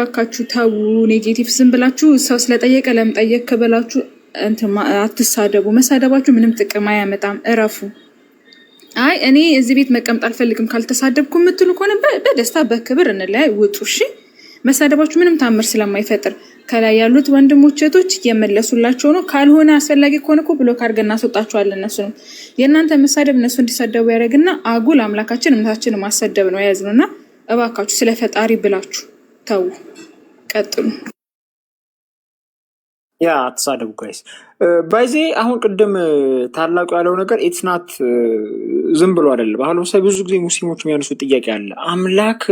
ተው። ኔጌቲቭ ዝም ብላችሁ ሰው ስለጠየቀ ለምን ጠየቅ ብላችሁ አትሳደቡ። መሳደባችሁ ምንም ጥቅም አያመጣም። እረፉ። አይ እኔ እዚህ ቤት መቀመጥ አልፈልግም ካልተሳደብኩ የምትሉ ከሆነ በደስታ በክብር እንለያይ፣ ውጡ። እሺ መሳደባችሁ ምንም ታምር ስለማይፈጥር ከላይ ያሉት ወንድሞች እህቶች እየመለሱላቸው ነው። ካልሆነ አስፈላጊ ከሆነ እኮ ብሎክ አድርገን እናስወጣቸዋለን። እነሱ ነው የእናንተ መሳደብ እነሱ እንዲሳደቡ ያደርግና አጉል አምላካችን እምነታችንን ማሰደብ ነው የያዝነውና እባካችሁ ስለ ፈጣሪ ብላችሁ ተው፣ ቀጥሉ። ያ አትሳደቡ ጋይስ። ባይዜ አሁን ቅድም ታላቁ ያለው ነገር ኢትስ ናት ዝም ብሎ አይደለም። አሁን ለምሳሌ ብዙ ጊዜ ሙስሊሞች የሚያነሱት ጥያቄ አለ። አምላክ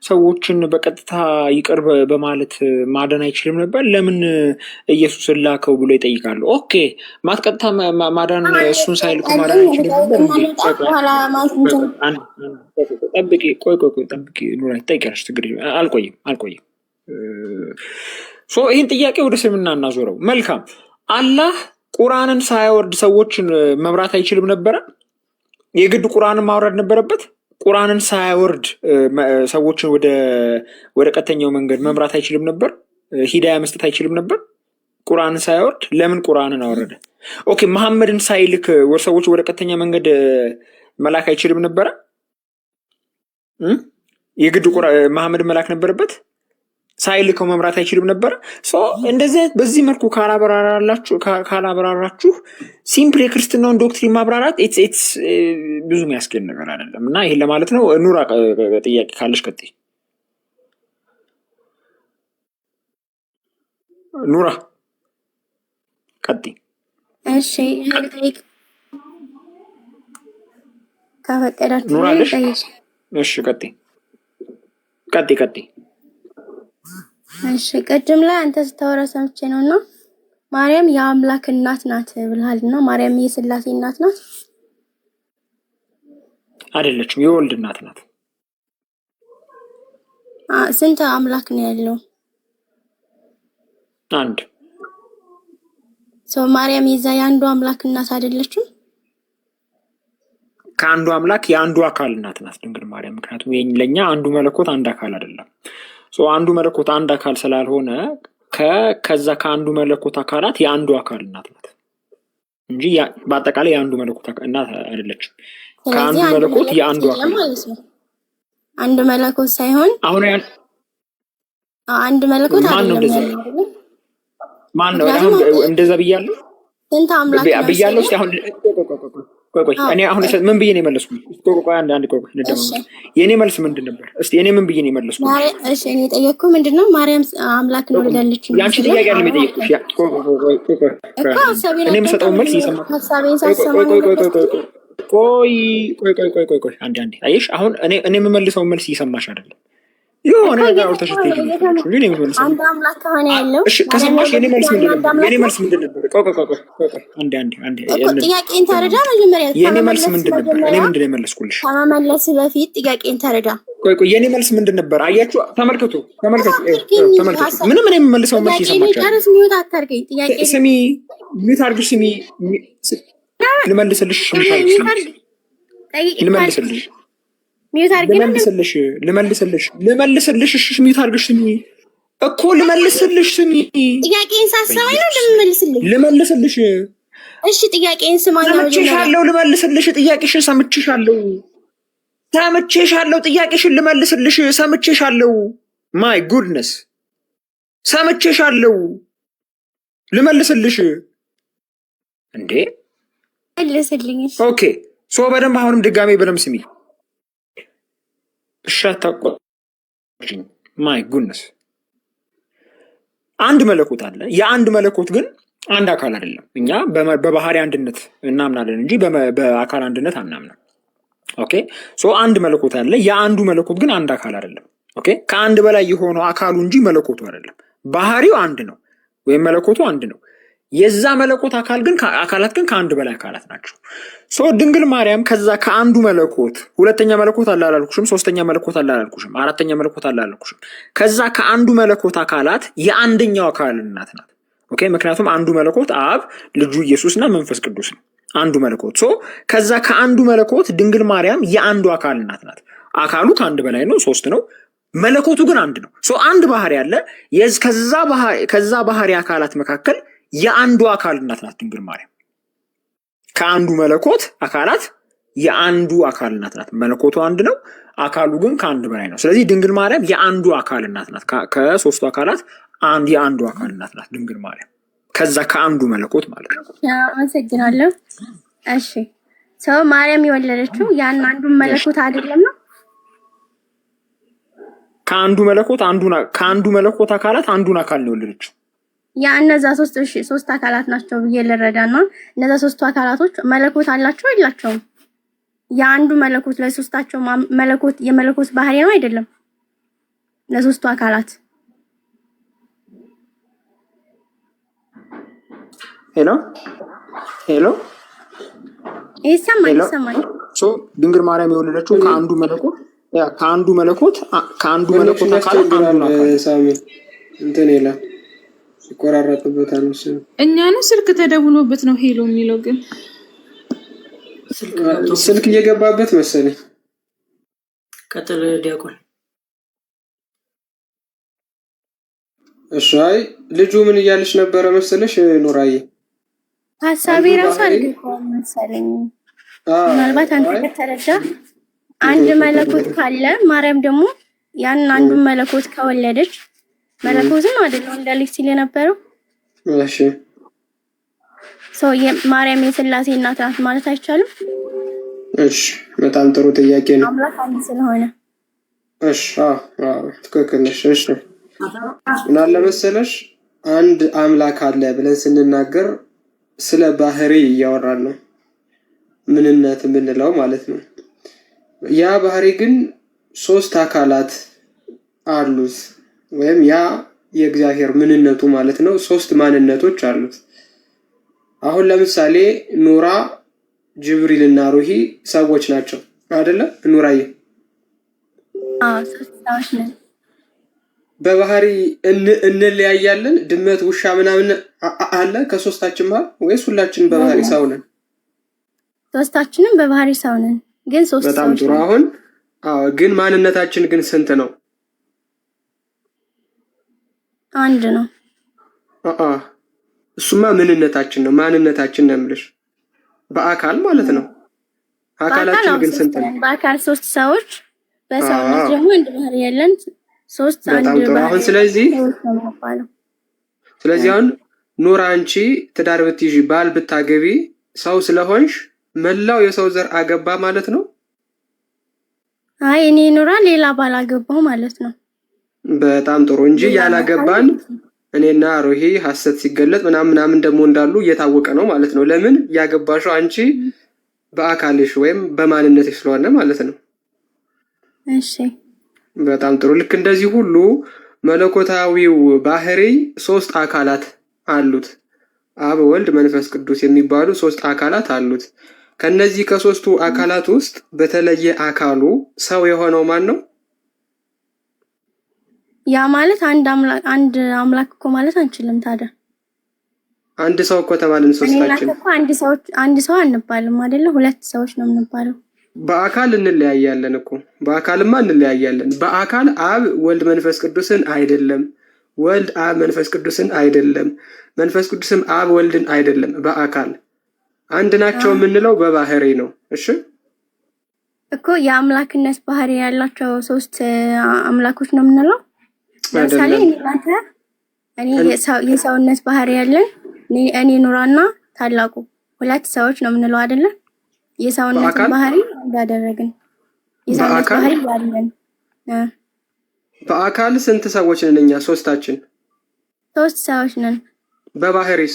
ሰዎችን በቀጥታ ይቅር በማለት ማዳን አይችልም ነበር? ለምን ኢየሱስን ላከው ብሎ ይጠይቃሉ። ኦኬ ማትቀጥታ ማዳን እሱን ሳይልኩ ማዳን አይችልም ነበር? ጠብቂ፣ ቆይ ጠብቂ ኑራ ትጠይቂያለሽ። ችግር አልቆይም። ይህን ጥያቄ ወደ እስልምና እናዞረው። መልካም አላህ ቁርአንን ሳያወርድ ሰዎችን መምራት አይችልም ነበረ? የግድ ቁርአንን ማውረድ ነበረበት? ቁርአንን ሳያወርድ ሰዎችን ወደ ቀጥተኛው መንገድ መምራት አይችልም ነበር? ሂዳያ መስጠት አይችልም ነበር? ቁርአንን ሳያወርድ ለምን ቁርአንን አወረደ? ኦኬ መሐመድን ሳይልክ ሰዎች ወደ ቀጥተኛ መንገድ መላክ አይችልም ነበረ? የግድ መሐመድን መላክ ነበረበት? ሳይልከው መምራት አይችልም ነበር? እንደዚህ በዚህ መልኩ ካላብራራችሁ ሲምፕል የክርስትናውን ዶክትሪን ማብራራት ብዙ የሚያስገኝ ነገር አይደለም። እና ይሄን ለማለት ነው። ኑራ ጥያቄ ካለሽ ቀጥይ። ኑራ ቀጥይ። እሺ ከፈቀዳችሁ ኑራ አለሽ? እሺ ቀጥይ። እሺ ቅድም ላይ አንተ ስታወራ ሰምቼ ነውና ማርያም የአምላክ እናት ናት ብለሃልና ማርያም የሥላሴ እናት ናት? አይደለችም፣ የወልድ እናት ናት። ስንት አምላክ ነው ያለው? አንድ። ማርያም የአንዱ አምላክ እናት አይደለችም? ከአንዱ አምላክ የአንዱ አካል እናት ናት ድንግል ማርያም። ምክንያቱም ለእኛ አንዱ መለኮት አንድ አካል አይደለም። አንዱ መለኮት አንድ አካል ስላልሆነ ከዛ ከአንዱ መለኮት አካላት የአንዱ አካል እናት ናት እንጂ በአጠቃላይ የአንዱ መለኮት እናት አይደለችም። ከአንዱ መለኮት የአንዱ አካል ማለት ነው። አንድ መለኮት ሳይሆን አሁን አንድ መለኮት አይደለም። ማን ነው አሁን እንደዛ ብያለሁ? ስንት አምላክ ነው ብያለሁ? እስቲ አሁን ቆይ እኔ አሁን ምን ብዬ ነው የመለስኩት? ቆይ አንድ ቆይ የኔ መልስ ምንድን ነበር? እስቲ እኔ ምን ብዬ ነው የመለስኩት? እሺ እኔ ጠየቅኩህ ምንድነው ማርያም አምላክ ነው ብላለች። ያንቺ ጥያቄ አይደለም የጠየቅኩሽ። እኔ የምሰጠው መልስ ይሰማል። ቆይ አንዴ አየሽ፣ አሁን እኔ የምመልሰው መልስ እየሰማሽ አይደለም። የሆነ ነገር አውርተሽ ግን የምመልሰው አንድ አምላክ ከሆነ ያለው እሺ፣ ከሰማሽ የኔ መልስ ምንድን ነበር? የኔ መልስ ምንድን ነበር? አንዴ ጥያቄን ተረዳ። መጀመሪያ የኔ መልስ ምንድን ነበር? እኔ ምንድን ነው የመለስኩልሽ? ከመመለስ በፊት ጥያቄን ተረዳ። ቆይ የኔ መልስ ምንድን ነበር? አያችሁ፣ ተመልከቱ። ምንም እኔ የምመልሰው መልስ ይሰማችኋል። ሚውት አታርገኝ። ጥያቄ ስሚ፣ ሚውት አድርግሽ። ስሚ፣ ልመልስልሽ ልመልስልሽ እሺ፣ ሚውት አድርግሽ። ስሚ እኮ ልመልስልሽ። ስሚ፣ ጥያቄን ሳሰማኝ ነው ልመልስልሽ። እሺ ጥያቄን ስማኝ። ሰምቼሻለሁ፣ ልመልስልሽ ጥያቄሽን። ሰምቼሻለሁ፣ ጥያቄሽን ልመልስልሽ። ሰምቼሻለሁ። ማይ ጉድነስ ሰምቼሻለሁ፣ ልመልስልሽ። እንዴ መልስልኝ። ኦኬ ሶ በደንብ አሁንም ድጋሜ በደንብ ስሚ። እሺ አታቋርጪኝ። ማይ ጉድነስ አንድ መለኮት አለ። የአንድ መለኮት ግን አንድ አካል አይደለም። እኛ በባህሪ አንድነት እናምናለን እንጂ በአካል አንድነት አናምናም። ኦኬ ሶ አንድ መለኮት አለ። የአንዱ መለኮት ግን አንድ አካል አይደለም። ኦኬ ከአንድ በላይ የሆነው አካሉ እንጂ መለኮቱ አይደለም። ባህሪው አንድ ነው ወይም መለኮቱ አንድ ነው። የዛ መለኮት አካላት ግን ከአንድ በላይ አካላት ናቸው። ሶ ድንግል ማርያም ከዛ ከአንዱ መለኮት ሁለተኛ መለኮት አለ አላልኩሽም? ሶስተኛ መለኮት አለ አላልኩሽም? አራተኛ መለኮት አለ አላልኩሽም? ከዛ ከአንዱ መለኮት አካላት የአንደኛው አካል እናት ናት። ኦኬ ምክንያቱም አንዱ መለኮት አብ፣ ልጁ ኢየሱስና መንፈስ ቅዱስ ነው አንዱ መለኮት። ሶ ከዛ ከአንዱ መለኮት ድንግል ማርያም የአንዱ አካል እናት ናት። አካሉ ከአንድ በላይ ነው፣ 3 ነው። መለኮቱ ግን አንድ ነው። ሶ አንድ ባህሪ አለ። ከዛ ባህሪ አካላት መካከል የአንዱ አካል እናት ናት ድንግል ማርያም። ከአንዱ መለኮት አካላት የአንዱ አካል እናት ናት። መለኮቱ አንድ ነው፣ አካሉ ግን ከአንድ በላይ ነው። ስለዚህ ድንግል ማርያም የአንዱ አካል እናት ናት። ከ3ቱ አካላት የአንዱ አካል እናት ናት ድንግል ማርያም፣ ከዛ ከአንዱ መለኮት ማለት ነው። አመሰግናለሁ። እሺ ሰው ማርያም የወለደችው ያን አንዱን መለኮት አይደለም ነው? ከአንዱ መለኮት አካላት አንዱን አካል ነው የወለደችው። ያ እነዛ 3 አካላት ናቸው ብዬ ልረዳና እነዛ 3ቱ አካላቶች መለኮት አላቸው አይላቸውም? የአንዱ መለኮት ለሶስታቸው መለኮት የመለኮት ባህሪ ነው አይደለም? ለሶስቱ አካላት ሄሎ ይሰማል። ሶ ድንግል ማርያም የወለደችው ከአንዱ መለኮት አካላት አንዱ ነው። እንትን ይላል ይቆራረጥበታል መሰለኝ። እኛ ነው ስልክ ተደውሎበት ነው ሄሎ የሚለው፣ ግን ስልክ እየገባበት መሰለኝ። ቀጥል ዲያቆን። እሺ አይ ልጁ ምን እያለች ነበረ መሰለሽ ኑራዬ? ሀሳቤ ራሱ አልገባም መሰለኝ። ምናልባት አንተ ከተረዳ አንድ መለኮት ካለ ማርያም ደግሞ ያን አንዱን መለኮት ከወለደች መለኮትን አይደለም እንዳለች ሲል የነበረው። እሺ ማርያም የሥላሴ እናት ናት ማለት አይቻልም? እሺ በጣም ጥሩ ጥያቄ ነው። አምላክ አንድ ስለሆነ እሺ ትክክል ነሽ። እሺ ምን አለ መሰለሽ አንድ አምላክ አለ ብለን ስንናገር ስለ ባህሪ እያወራን ነው፣ ምንነት የምንለው ማለት ነው። ያ ባህሪ ግን 3 አካላት አሉት፣ ወይም ያ የእግዚአብሔር ምንነቱ ማለት ነው። 3 ማንነቶች አሉት። አሁን ለምሳሌ ኑራ፣ ጅብሪል እና ሩሂ ሰዎች ናቸው አይደለ? ኑራዬ ሰዎች ነን። በባህሪ እንለያያለን። ድመት፣ ውሻ ምናምን አለ ከሶስታችን መሃል ወይስ ሁላችንም በባህሪ ሰው ነን? ሶስታችንም በባህሪ ሰው ነን፣ ግን 3 ሰዎች። በጣም ጥሩ። አሁን ግን ማንነታችን ግን ስንት ነው? አንድ ነው። እሱማ ምንነታችን ነው። ማንነታችን ነው የምልሽ በአካል ማለት ነው። አካላችን ግን ስንት ነው? በአካል 3 ሰዎች፣ በሰውነት ደግሞ አንድ ባህሪ ያለን 3 አንድ ባህሪ። አሁን ስለዚህ አሁን ኑራ አንቺ ትዳር ብትይዢ ባል ብታገቢ ሰው ስለሆንሽ መላው የሰው ዘር አገባ ማለት ነው? አይ እኔ ኑራ ሌላ ባል አገባው ማለት ነው። በጣም ጥሩ እንጂ ያላገባን እኔና ሩሂ ሐሰት ሲገለጥ ምናምን ደግሞ እንዳሉ እየታወቀ ነው ማለት ነው። ለምን ያገባሽው አንቺ በአካልሽ ወይም በማንነትሽ ስለሆነ ማለት ነው። እሺ በጣም ጥሩ። ልክ እንደዚህ ሁሉ መለኮታዊው ባህሪ 3 አካላት አሉት። አብ፣ ወልድ፣ መንፈስ ቅዱስ የሚባሉ 3 አካላት አሉት። ከነዚህ ከ3ቱ አካላት ውስጥ በተለየ አካሉ ሰው የሆነው ማን ነው? ያ ማለት አንድ አምላክ እኮ ማለት አንችልም። ታዲያ አንድ ሰው እኮ ተባልን ሶስታችን። እኮ አንድ ሰው አንባልም አይደለ? 2 ሰዎች ነው የምንባለው። በአካል እንለያያለን እኮ በአካልማ እንለያያለን። በአካል አብ ወልድ መንፈስ ቅዱስን አይደለም፣ ወልድ አብ መንፈስ ቅዱስን አይደለም፣ መንፈስ ቅዱስም አብ ወልድን አይደለም በአካል። አንድ ናቸው የምንለው በባህሪ ነው። እሺ እኮ የአምላክነት ባህሪ ያላቸው ሶስት አምላኮች ነው የምንለው። ለምሳሌ እኔ የሰውነት ባህሪ ያለን እኔ ኑራና ታላቁ ሁለት ሰዎች ነው የምንለው አይደለ? የሰውነት ባህሪ እንዳደረግን የሰውነት ባህሪ ያለን በአካል ስንት ሰዎች ነን እኛ? ሶስታችን ሶስት ሰዎች ነን። በባህሪስ?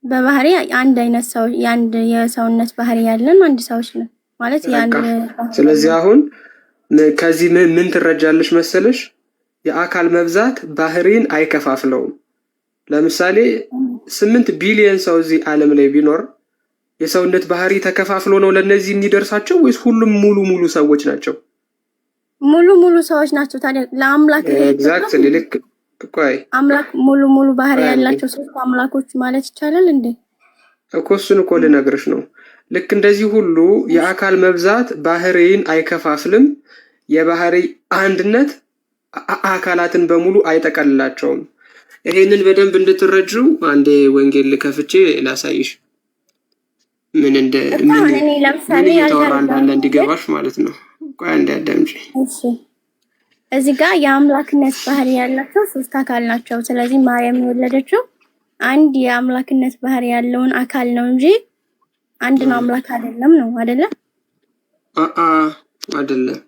በባህሪ አንድ አይነት ሰው የአንድ የሰውነት ባህሪ ያለን አንድ ሰዎች ነን ማለት የአንድ። ስለዚህ አሁን ከዚህ ምን ትረጃለሽ መሰለሽ? የአካል መብዛት ባህሪን አይከፋፍለውም። ለምሳሌ 8 ቢሊዮን ሰው እዚህ ዓለም ላይ ቢኖር የሰውነት ባህሪ ተከፋፍሎ ነው ለነዚህ የሚደርሳቸው ወይስ ሁሉም ሙሉ ሰዎች ናቸው? ሙሉ ሰዎች ናቸው። ታዲያ ለአምላክ ኤግዛክትሊ ልክ ቆይ አምላክ ሙሉ ባህሪ ያላቸው ሶስት አምላኮች ማለት ይቻላል እንዴ? እኮ እሱን እኮ ልነግርሽ ነው። ልክ እንደዚህ ሁሉ የአካል መብዛት ባህሪን አይከፋፍልም። የባህሪ አንድነት አካላትን በሙሉ አይጠቀልላቸውም። ይሄንን በደንብ እንድትረጁ አንዴ ወንጌል ከፍቼ ላሳይሽ። ምን እየተወራ እንዳለ እንዲገባሽ ማለት ነው። ቆይ አንዴ አዳምጪ። እሺ እዚህ ጋር የአምላክነት ባህሪ ያላቸው ሶስት አካል ናቸው። ስለዚህ ማርያም የወለደችው አንድ የአምላክነት ባህሪ ያለውን አካል ነው እንጂ አንድ ነው አምላክ አይደለም ነው አይደለ? አይደለም።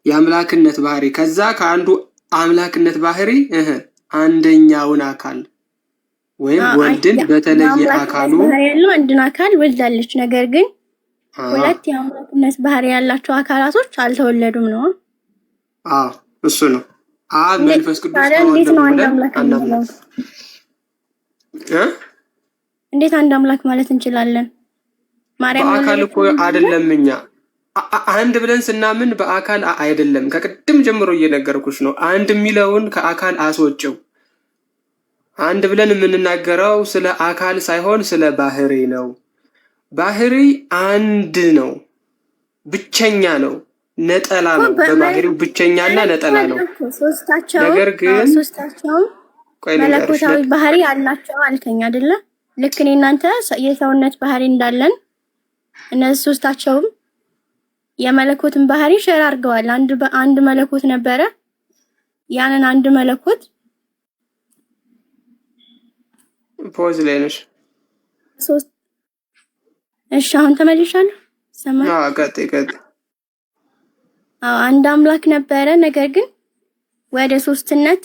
የአምላክነት ባህሪ ከዛ ከአንዱ አምላክነት ባህሪ አንደኛውን አካል ወይም ወልድን በተለየ አካሉ ያለው አንድን አካል ወልዳለች። ነገር ግን ሁለት የአምላክነት ባህሪ ያላቸው አካላቶች አልተወለዱም ነው። እሱ ነው። አብ መንፈስ ቅዱስ እንዴት ነው አንድ አምላክ ነው? እንዴት አንድ አምላክ ማለት እንችላለን? ማርያም በአካል እኮ አይደለም። እኛ አንድ ብለን ስናምን በአካል አይደለም። ከቅድም ጀምሮ እየነገርኩሽ ነው። አንድ የሚለውን ከአካል አስወጪው። አንድ ብለን የምንናገረው ስለ አካል ሳይሆን ስለ ባህሪ ነው። ባህሪ አንድ ነው፣ ብቸኛ ነው፣ ነጠላ ነው። በባህሪው ብቸኛና ነጠላ ነው። ነገር ግን ሶስታቸው መለኮታዊ ባህሪ አላቸው አልከኝ አይደለ? ልክ እኔ እናንተ የሰውነት ባህሪ እንዳለን እነዚህ ሶስታቸውም የመለኮትን ባህሪ ሸር አድርገዋል። አንድ መለኮት ነበረ። ያንን አንድ መለኮት ፖዝ ላይ ነሽ። እሺ አሁን ተመልሻለሁ። ሰማይ ቀጥይ። አንድ አምላክ ነበረ። ነገር ግን ወደ ሶስትነት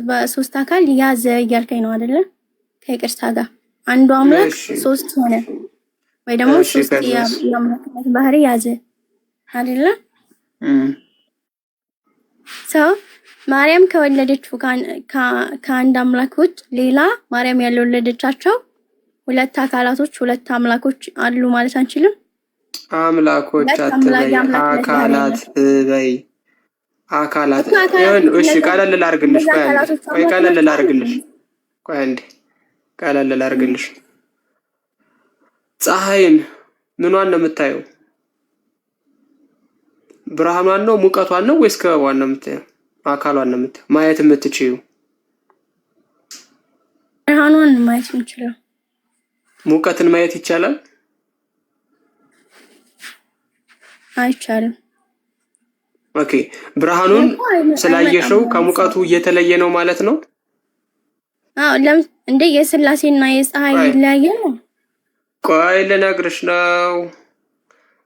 በሶስት አካል ያዘ እያልከኝ ነው አይደለ? ከይቅርታ ጋር አንዱ አምላክ ሶስት ሆነ ወይ ደግሞ ሶስት የአምላክነት ባህሪ ያዘ አይደለ? ማርያም ከወለደችው ከአንድ አምላክ ውጭ ሌላ ማርያም ያልወለደቻቸው ሁለት አካላቶች ሁለት አምላኮች አሉ ማለት አንችልም። አምላኮች አትበይ፣ አካላት በይ። አካላት እሺ፣ ቀለል ላድርግልሽ። ቆይ ቀለል ላድርግልሽ። ቆይ አንዴ ቀለል ላድርግልሽ። ፀሐይን ምኗን ነው የምታየው? ብርሃኗን ነው ሙቀቷን ነው ወይስ ክበቧን ነው የምታየው? አካሏን ነው የምታየው? ማየት የምትችይው ብርሃኗን ማየት የምችለው። ሙቀትን ማየት ይቻላል? አይቻልም። ኦኬ፣ ብርሃኑን ስላየሽው ከሙቀቱ እየተለየ ነው ማለት ነው? እንደ የሥላሴና የፀሐይ ይለያያል። ቆይ ልነግርሽ ነው።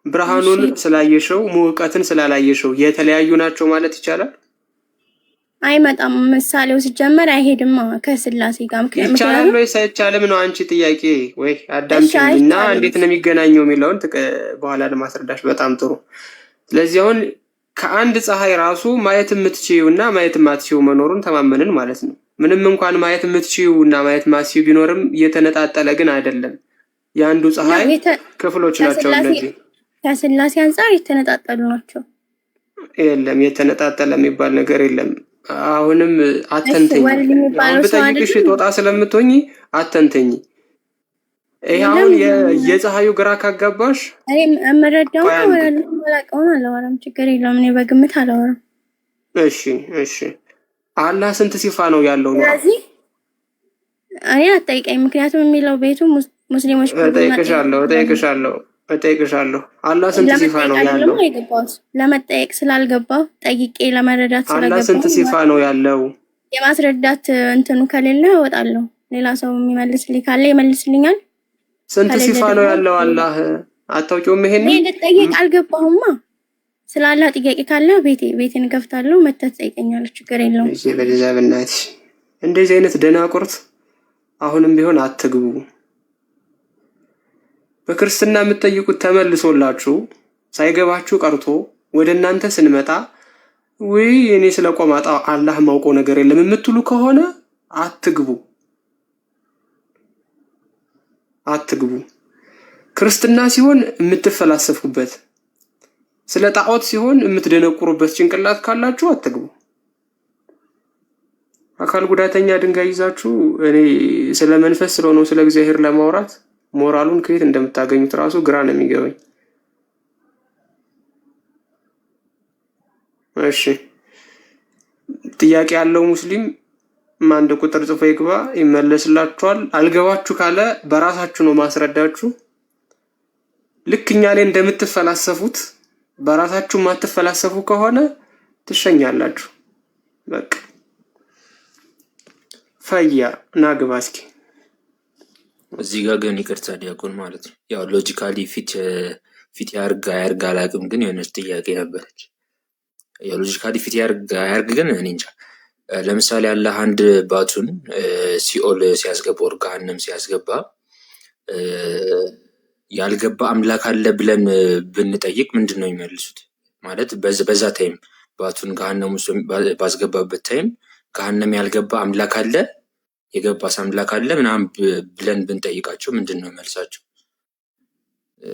ብርሃኑን ስላየሽው ሙቀትን ስላላየሽው የተለያዩ ናቸው ማለት ይቻላል? አይመጣም። ምሳሌው ሲጀመር አይሄድም ከሥላሴ ጋር። ይቻላል ወይ ሳይቻልም ነው አንቺ ጥያቄ? ወይ አዳምጪኝና እንዴት ነው የሚገናኘው የሚለውን በኋላ ለማስረዳሽ። በጣም ጥሩ። ስለዚህ አሁን ከአንድ ፀሐይ ራሱ ማየት የምትችይው እና ማየት የማትችይው መኖሩን ተማመንን ማለት ነው። ምንም እንኳን ማየት የምትችይው እና ማየት የማትችይው ቢኖርም እየተነጣጠለ ግን አይደለም። የአንዱ ፀሐይ ክፍሎች ናቸው እነዚህ። ከሥላሴ አንፃር የተነጣጠሉ ናቸው። የለም የተነጣጠለ የሚባል ነገር የለም። አሁንም አተንተኝ። ብጠይቅሽ ጦጣ ስለምትሆኚ አተንተኝ። ይሄ አሁን የፀሐዩ ግራ ካጋባሽ እኔ እምረዳው አላውቀውም። አላወራም፣ ችግር የለውም። እኔ በግምት አላወራም። እሺ አላህ ስንት ሲፋ ነው ያለው? ስለዚህ እኔ አትጠይቀኝ። ምክንያቱም የሚለው ቤቱ ሙስሊሞች እጠይቅሻለሁ አላህ ስንት ሲፋ ነው ያለው? ለመጠየቅ ስላልገባው ጠይቄ ለመረዳት አላህ ስለገባው ስንት ሲፋ ነው ያለው? የማስረዳት እንትኑ ከሌለ እወጣለሁ። ሌላ ሰው የሚመልስልኝ ካለ ይመልስልኛል። ስንት ሲፋ ነው ያለው አላህ? አታውቂውም? ይሄን እኔ ልጠይቅ አልገባሁማ። ስላላ ጥያቄ ካለ ቤቴን እከፍታለሁ። መተህ ትጠይቀኛለህ። ችግር የለውም። እሺ በለዛ በእናትሽ እንደዚህ አይነት ደናቁርት አሁንም ቢሆን አትግቡ። በክርስትና የምትጠይቁት ተመልሶላችሁ ሳይገባችሁ ቀርቶ ወደ እናንተ ስንመጣ ወይ እኔ ስለቆማጣ አላህ ማውቀው ነገር የለም የምትሉ ከሆነ አትግቡ። ክርስትና ሲሆን የምትፈላሰፉበት፣ ስለ ጣዖት ሲሆን የምትደነቁሩበት ጭንቅላት ካላችሁ አትግቡ። አካል ጉዳተኛ ድንጋይ ይዛችሁ እኔ ስለ መንፈስ ስለሆነው ስለ እግዚአብሔር ለማውራት ሞራሉን ከየት እንደምታገኙት ራሱ ግራ ነው የሚገባኝ። እሺ ጥያቄ ያለው ሙስሊም አንድ ቁጥር ጽፎ ይግባ፣ ይመለስላችኋል። አልገባችሁ ካለ በራሳችሁ ነው ማስረዳችሁ። ልክ እኛ ላይ እንደምትፈላሰፉት በራሳችሁ ማትፈላሰፉ ከሆነ ትሸኛላችሁ። በቃ ፈያ ናግባ እስኪ። እዚህ ጋር ግን ይቅርታ ዲያቆን ማለት ነው። ያው ሎጂካሊ ፊት ያርግ አያርግ አላውቅም፣ ግን የሆነች ጥያቄ ነበረች። ያው ሎጂካሊ ፊት ያርግ አያርግ ግን እኔ እንጃ። ለምሳሌ አላህ አንድ ባቱን ሲኦል ሲያስገባ ወር ገሃነም ሲያስገባ ያልገባ አምላክ አለ ብለን ብንጠይቅ ምንድን ነው የሚመልሱት? ማለት በዛ ታይም ባቱን ገሃነም ውስጥ ባስገባበት ታይም ገሃነም ያልገባ አምላክ አለ የገባስ አምላክ አለ ምናምን ብለን ብንጠይቃቸው ምንድን ነው መልሳቸው?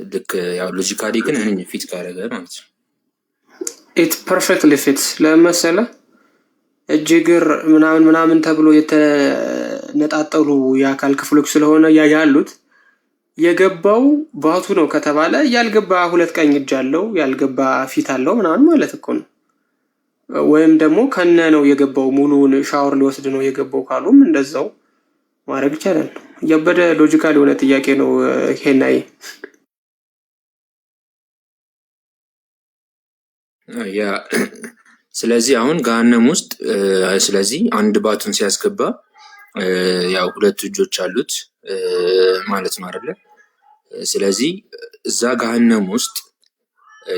ልክ ያው ሎጂካሊ ግን ፊት ካረገ ማለት ነው። ኢት ፐርፌክትሊ ፊትስ ለመሰለ እጅግር ምናምን ተብሎ የተነጣጠሉ የአካል ክፍሎች ስለሆነ ያሉት የገባው ባቱ ነው ከተባለ ያልገባ ሁለት ቀኝ እጅ አለው ያልገባ ፊት አለው ምናምን ማለት እኮ ነው። ወይም ደግሞ ከነ ነው የገባው ሙሉውን ሻወር ሊወስድ ነው የገባው ካሉም እንደዛው ማድረግ ይቻላል። ያበደ ሎጂካል የሆነ ጥያቄ ነው ሄናይ። ያ ስለዚህ አሁን ገሃነም ውስጥ ስለዚህ አንድ ባቱን ሲያስገባ ያው ሁለት እጆች አሉት ማለት ነው አይደለ? ስለዚህ እዛ ገሃነም ውስጥ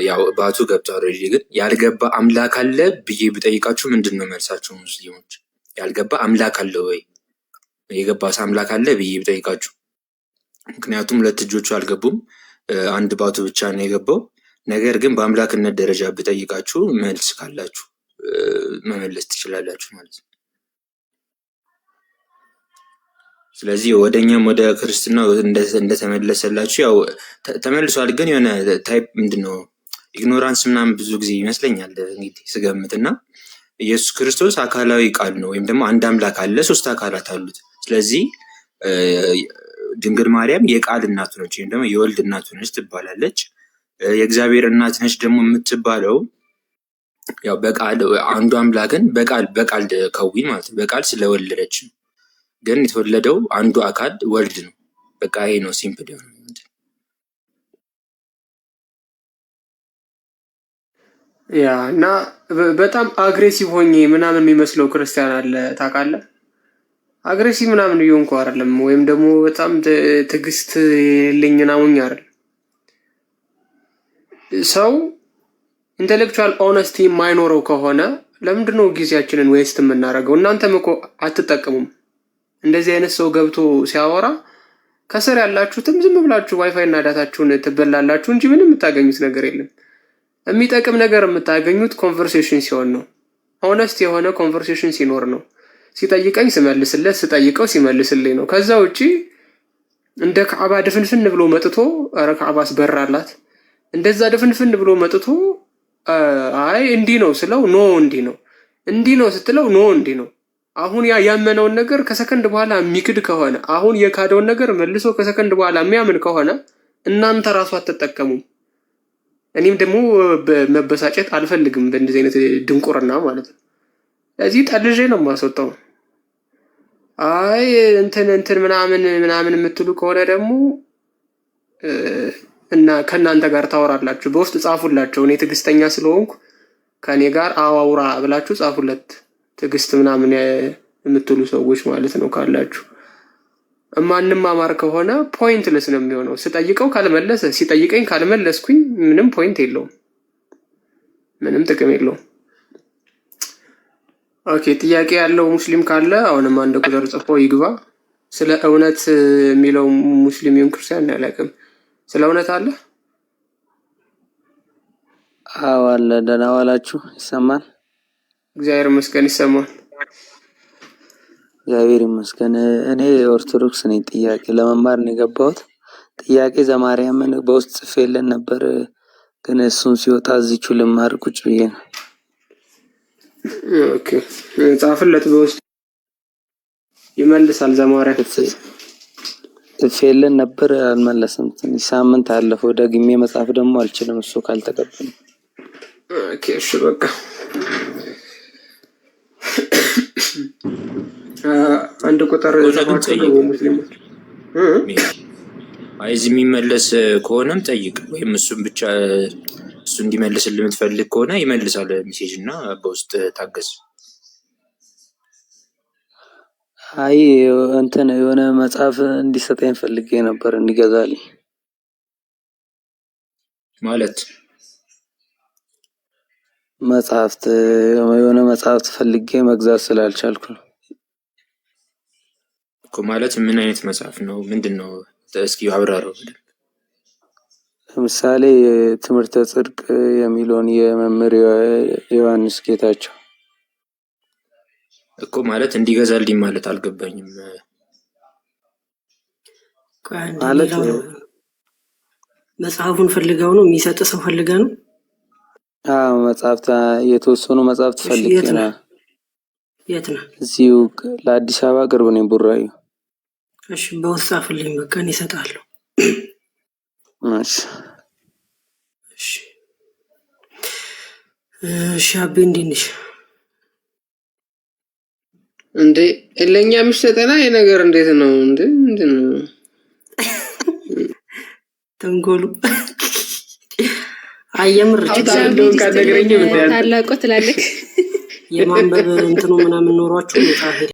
ያው ባቱ ገብቷል። ኦልሬዲ ግን ያልገባ አምላክ አለ ብዬ ብጠይቃችሁ ምንድን ነው መልሳችሁ ሙስሊሞች? ያልገባ አምላክ አለ ወይ የገባስ አምላክ አለ ብዬ ብጠይቃችሁ፣ ምክንያቱም ሁለት እጆቹ አልገቡም አንድ ባቱ ብቻ ነው የገባው። ነገር ግን በአምላክነት ደረጃ ብጠይቃችሁ መልስ ካላችሁ መመለስ ትችላላችሁ ማለት ነው። ስለዚህ ወደኛም ወደ ክርስትና እንደተመለሰላችሁ ያው ተመልሷል። ግን የሆነ ታይፕ ምንድነው ኢግኖራንስ ምናምን ብዙ ጊዜ ይመስለኛል እንግዲህ ስገምትና ኢየሱስ ክርስቶስ አካላዊ ቃል ነው ወይም ደግሞ አንድ አምላክ አለ፣ ሶስት አካላት አሉት። ስለዚህ ድንግል ማርያም የቃል እናቱ ነች ወይም ደግሞ የወልድ እናቱ ነች ትባላለች። የእግዚአብሔር እናት ነች ደግሞ የምትባለው ያው በቃል አንዱ አምላክን በቃል ከዊ ማለት ነው በቃል ስለወለደች ነው። ግን የተወለደው አንዱ አካል ወልድ ነው። በቃ ይሄ ነው ሲምፕል የሆነ ያ እና በጣም አግሬሲቭ ሆኜ ምናምን የሚመስለው ክርስቲያን አለ ታውቃለህ። አግሬሲቭ ምናምን እየሆንኩ አይደለም፣ ወይም ደግሞ በጣም ትዕግስት የለኝ ምናምን አይደለም። ሰው ኢንተሌክቹዋል ኦነስቲ የማይኖረው ከሆነ ለምንድነው ጊዜያችንን ዌስት የምናደርገው? እናንተም እኮ አትጠቀሙም። እንደዚህ አይነት ሰው ገብቶ ሲያወራ ከስር ያላችሁትም ዝም ብላችሁ ዋይፋይ እና ዳታችሁን ትበላላችሁ እንጂ ምንም የምታገኙት ነገር የለም። የሚጠቅም ነገር የምታገኙት ኮንቨርሴሽን ሲሆን ነው። ሆነስት የሆነ ኮንቨርሴሽን ሲኖር ነው። ሲጠይቀኝ ስመልስለት፣ ስጠይቀው ሲመልስልኝ ነው። ከዛ ውጪ እንደ ካዕባ ድፍንፍን ብሎ መጥቶ ኧረ ካዕባስ በራላት እንደዛ ድፍንፍን ብሎ መጥቶ አይ እንዲህ ነው ስለው ኖ እንዲህ ነው ስትለው ኖ እንዲህ ነው። አሁን ያመነውን ነገር ከሰከንድ በኋላ የሚክድ ከሆነ አሁን የካደውን ነገር መልሶ ከሰከንድ በኋላ የሚያምን ከሆነ እናንተ ራሱ አትጠቀሙም። እኔም ደግሞ በመበሳጨት አልፈልግም በእንደዚህ አይነት ድንቁርና ማለት ነው። ስለዚህ ጠልዤ ነው የማስወጣው። አይ እንትን ምናምን የምትሉ ከሆነ ደግሞ እና ከእናንተ ጋር ታወራላችሁ። በውስጥ ጻፉላቸው። እኔ ትዕግስተኛ ስለሆንኩ ከእኔ ጋር አዋውራ ብላችሁ ጻፉለት። ትዕግስት ምናምን የምትሉ ሰዎች ማለት ነው ካላችሁ። እማንማማር ከሆነ ፖይንትለስ ነው የሚሆነው። ስጠይቀው ካልመለሰ፣ ሲጠይቀኝ ካልመለስኩኝ ምንም ፖይንት የለውም፣ ምንም ጥቅም የለውም። ኦኬ፣ ጥያቄ ያለው ሙስሊም ካለ አሁንም አንድ ቁጥር ጽፎ ይግባ። ስለ እውነት የሚለው ሙስሊም ይሁን ክርስቲያን አላውቅም። ስለ እውነት አለ? አዎ አለ። ደህና ዋላችሁ? ይሰማል? እግዚአብሔር ይመስገን ይሰማል። እግዚአብሔር ይመስገን። እኔ ኦርቶዶክስ ነኝ። ጥያቄ ለመማር ነው የገባሁት። ጥያቄ ዘማርያምን በውስጥ ጽፌልን ነበር፣ ግን እሱን ሲወጣ እዚቹ ልማር ቁጭ ብዬ ነው። ኦኬ፣ ጻፍለት በውስጥ ይመልሳል። ዘማርያ ጽፌልን ነበር አልመለሰም። ትንሽ ሳምንት አለፈው። ደግሜ መጻፍ ደግሞ አልችልም እሱ ካልተቀበለ። ኦኬ፣ እሺ በቃ አንድ ቁጥር ሙስሊሞች እዚህ የሚመለስ ከሆነም ጠይቅ፣ ወይም እሱን ብቻ እሱ እንዲመልስልህ የምትፈልግ ከሆነ ይመልሳል ሜሴጅ እና በውስጥ ታገዝ። አይ እንትን የሆነ መጽሐፍ እንዲሰጠኝ ፈልጌ ነበር እንዲገዛልኝ። ማለት መጽሐፍት የሆነ መጽሐፍት ፈልጌ መግዛት ስላልቻልኩ ነው እኮ። ማለት ምን አይነት መጽሐፍ ነው? ምንድን ነው? እስኪ አብራራው። ለምሳሌ ትምህርተ ጽድቅ የሚለውን የመምህር ዮሐንስ ጌታቸው እኮ። ማለት እንዲገዛልኝ ማለት አልገባኝም። ማለት መጽሐፉን ፈልገው ነው የሚሰጥ ሰው ፈልገ ነው? አዎ መጽሐፍት የተወሰኑ መጽሐፍት ፈልጌ ነው። የት ነው? እዚሁ ለአዲስ አበባ ቅርብ ነኝ፣ ቡራዩ። እሺ በውስጥ ጻፍልኝ፣ በቃ እኔ እሰጣለሁ። እሺ እሺ እሺ። አቤ እንዴት ነሽ? እንዴ ለኛ የሚሰጠና የነገር እንዴት ነው እንዴ? ምንድነው ተንኮሉ? አየምር ታላቁ ትላለህ። የማንበብ እንትኑ ምናምን ኖሯችሁ መጽሐፍ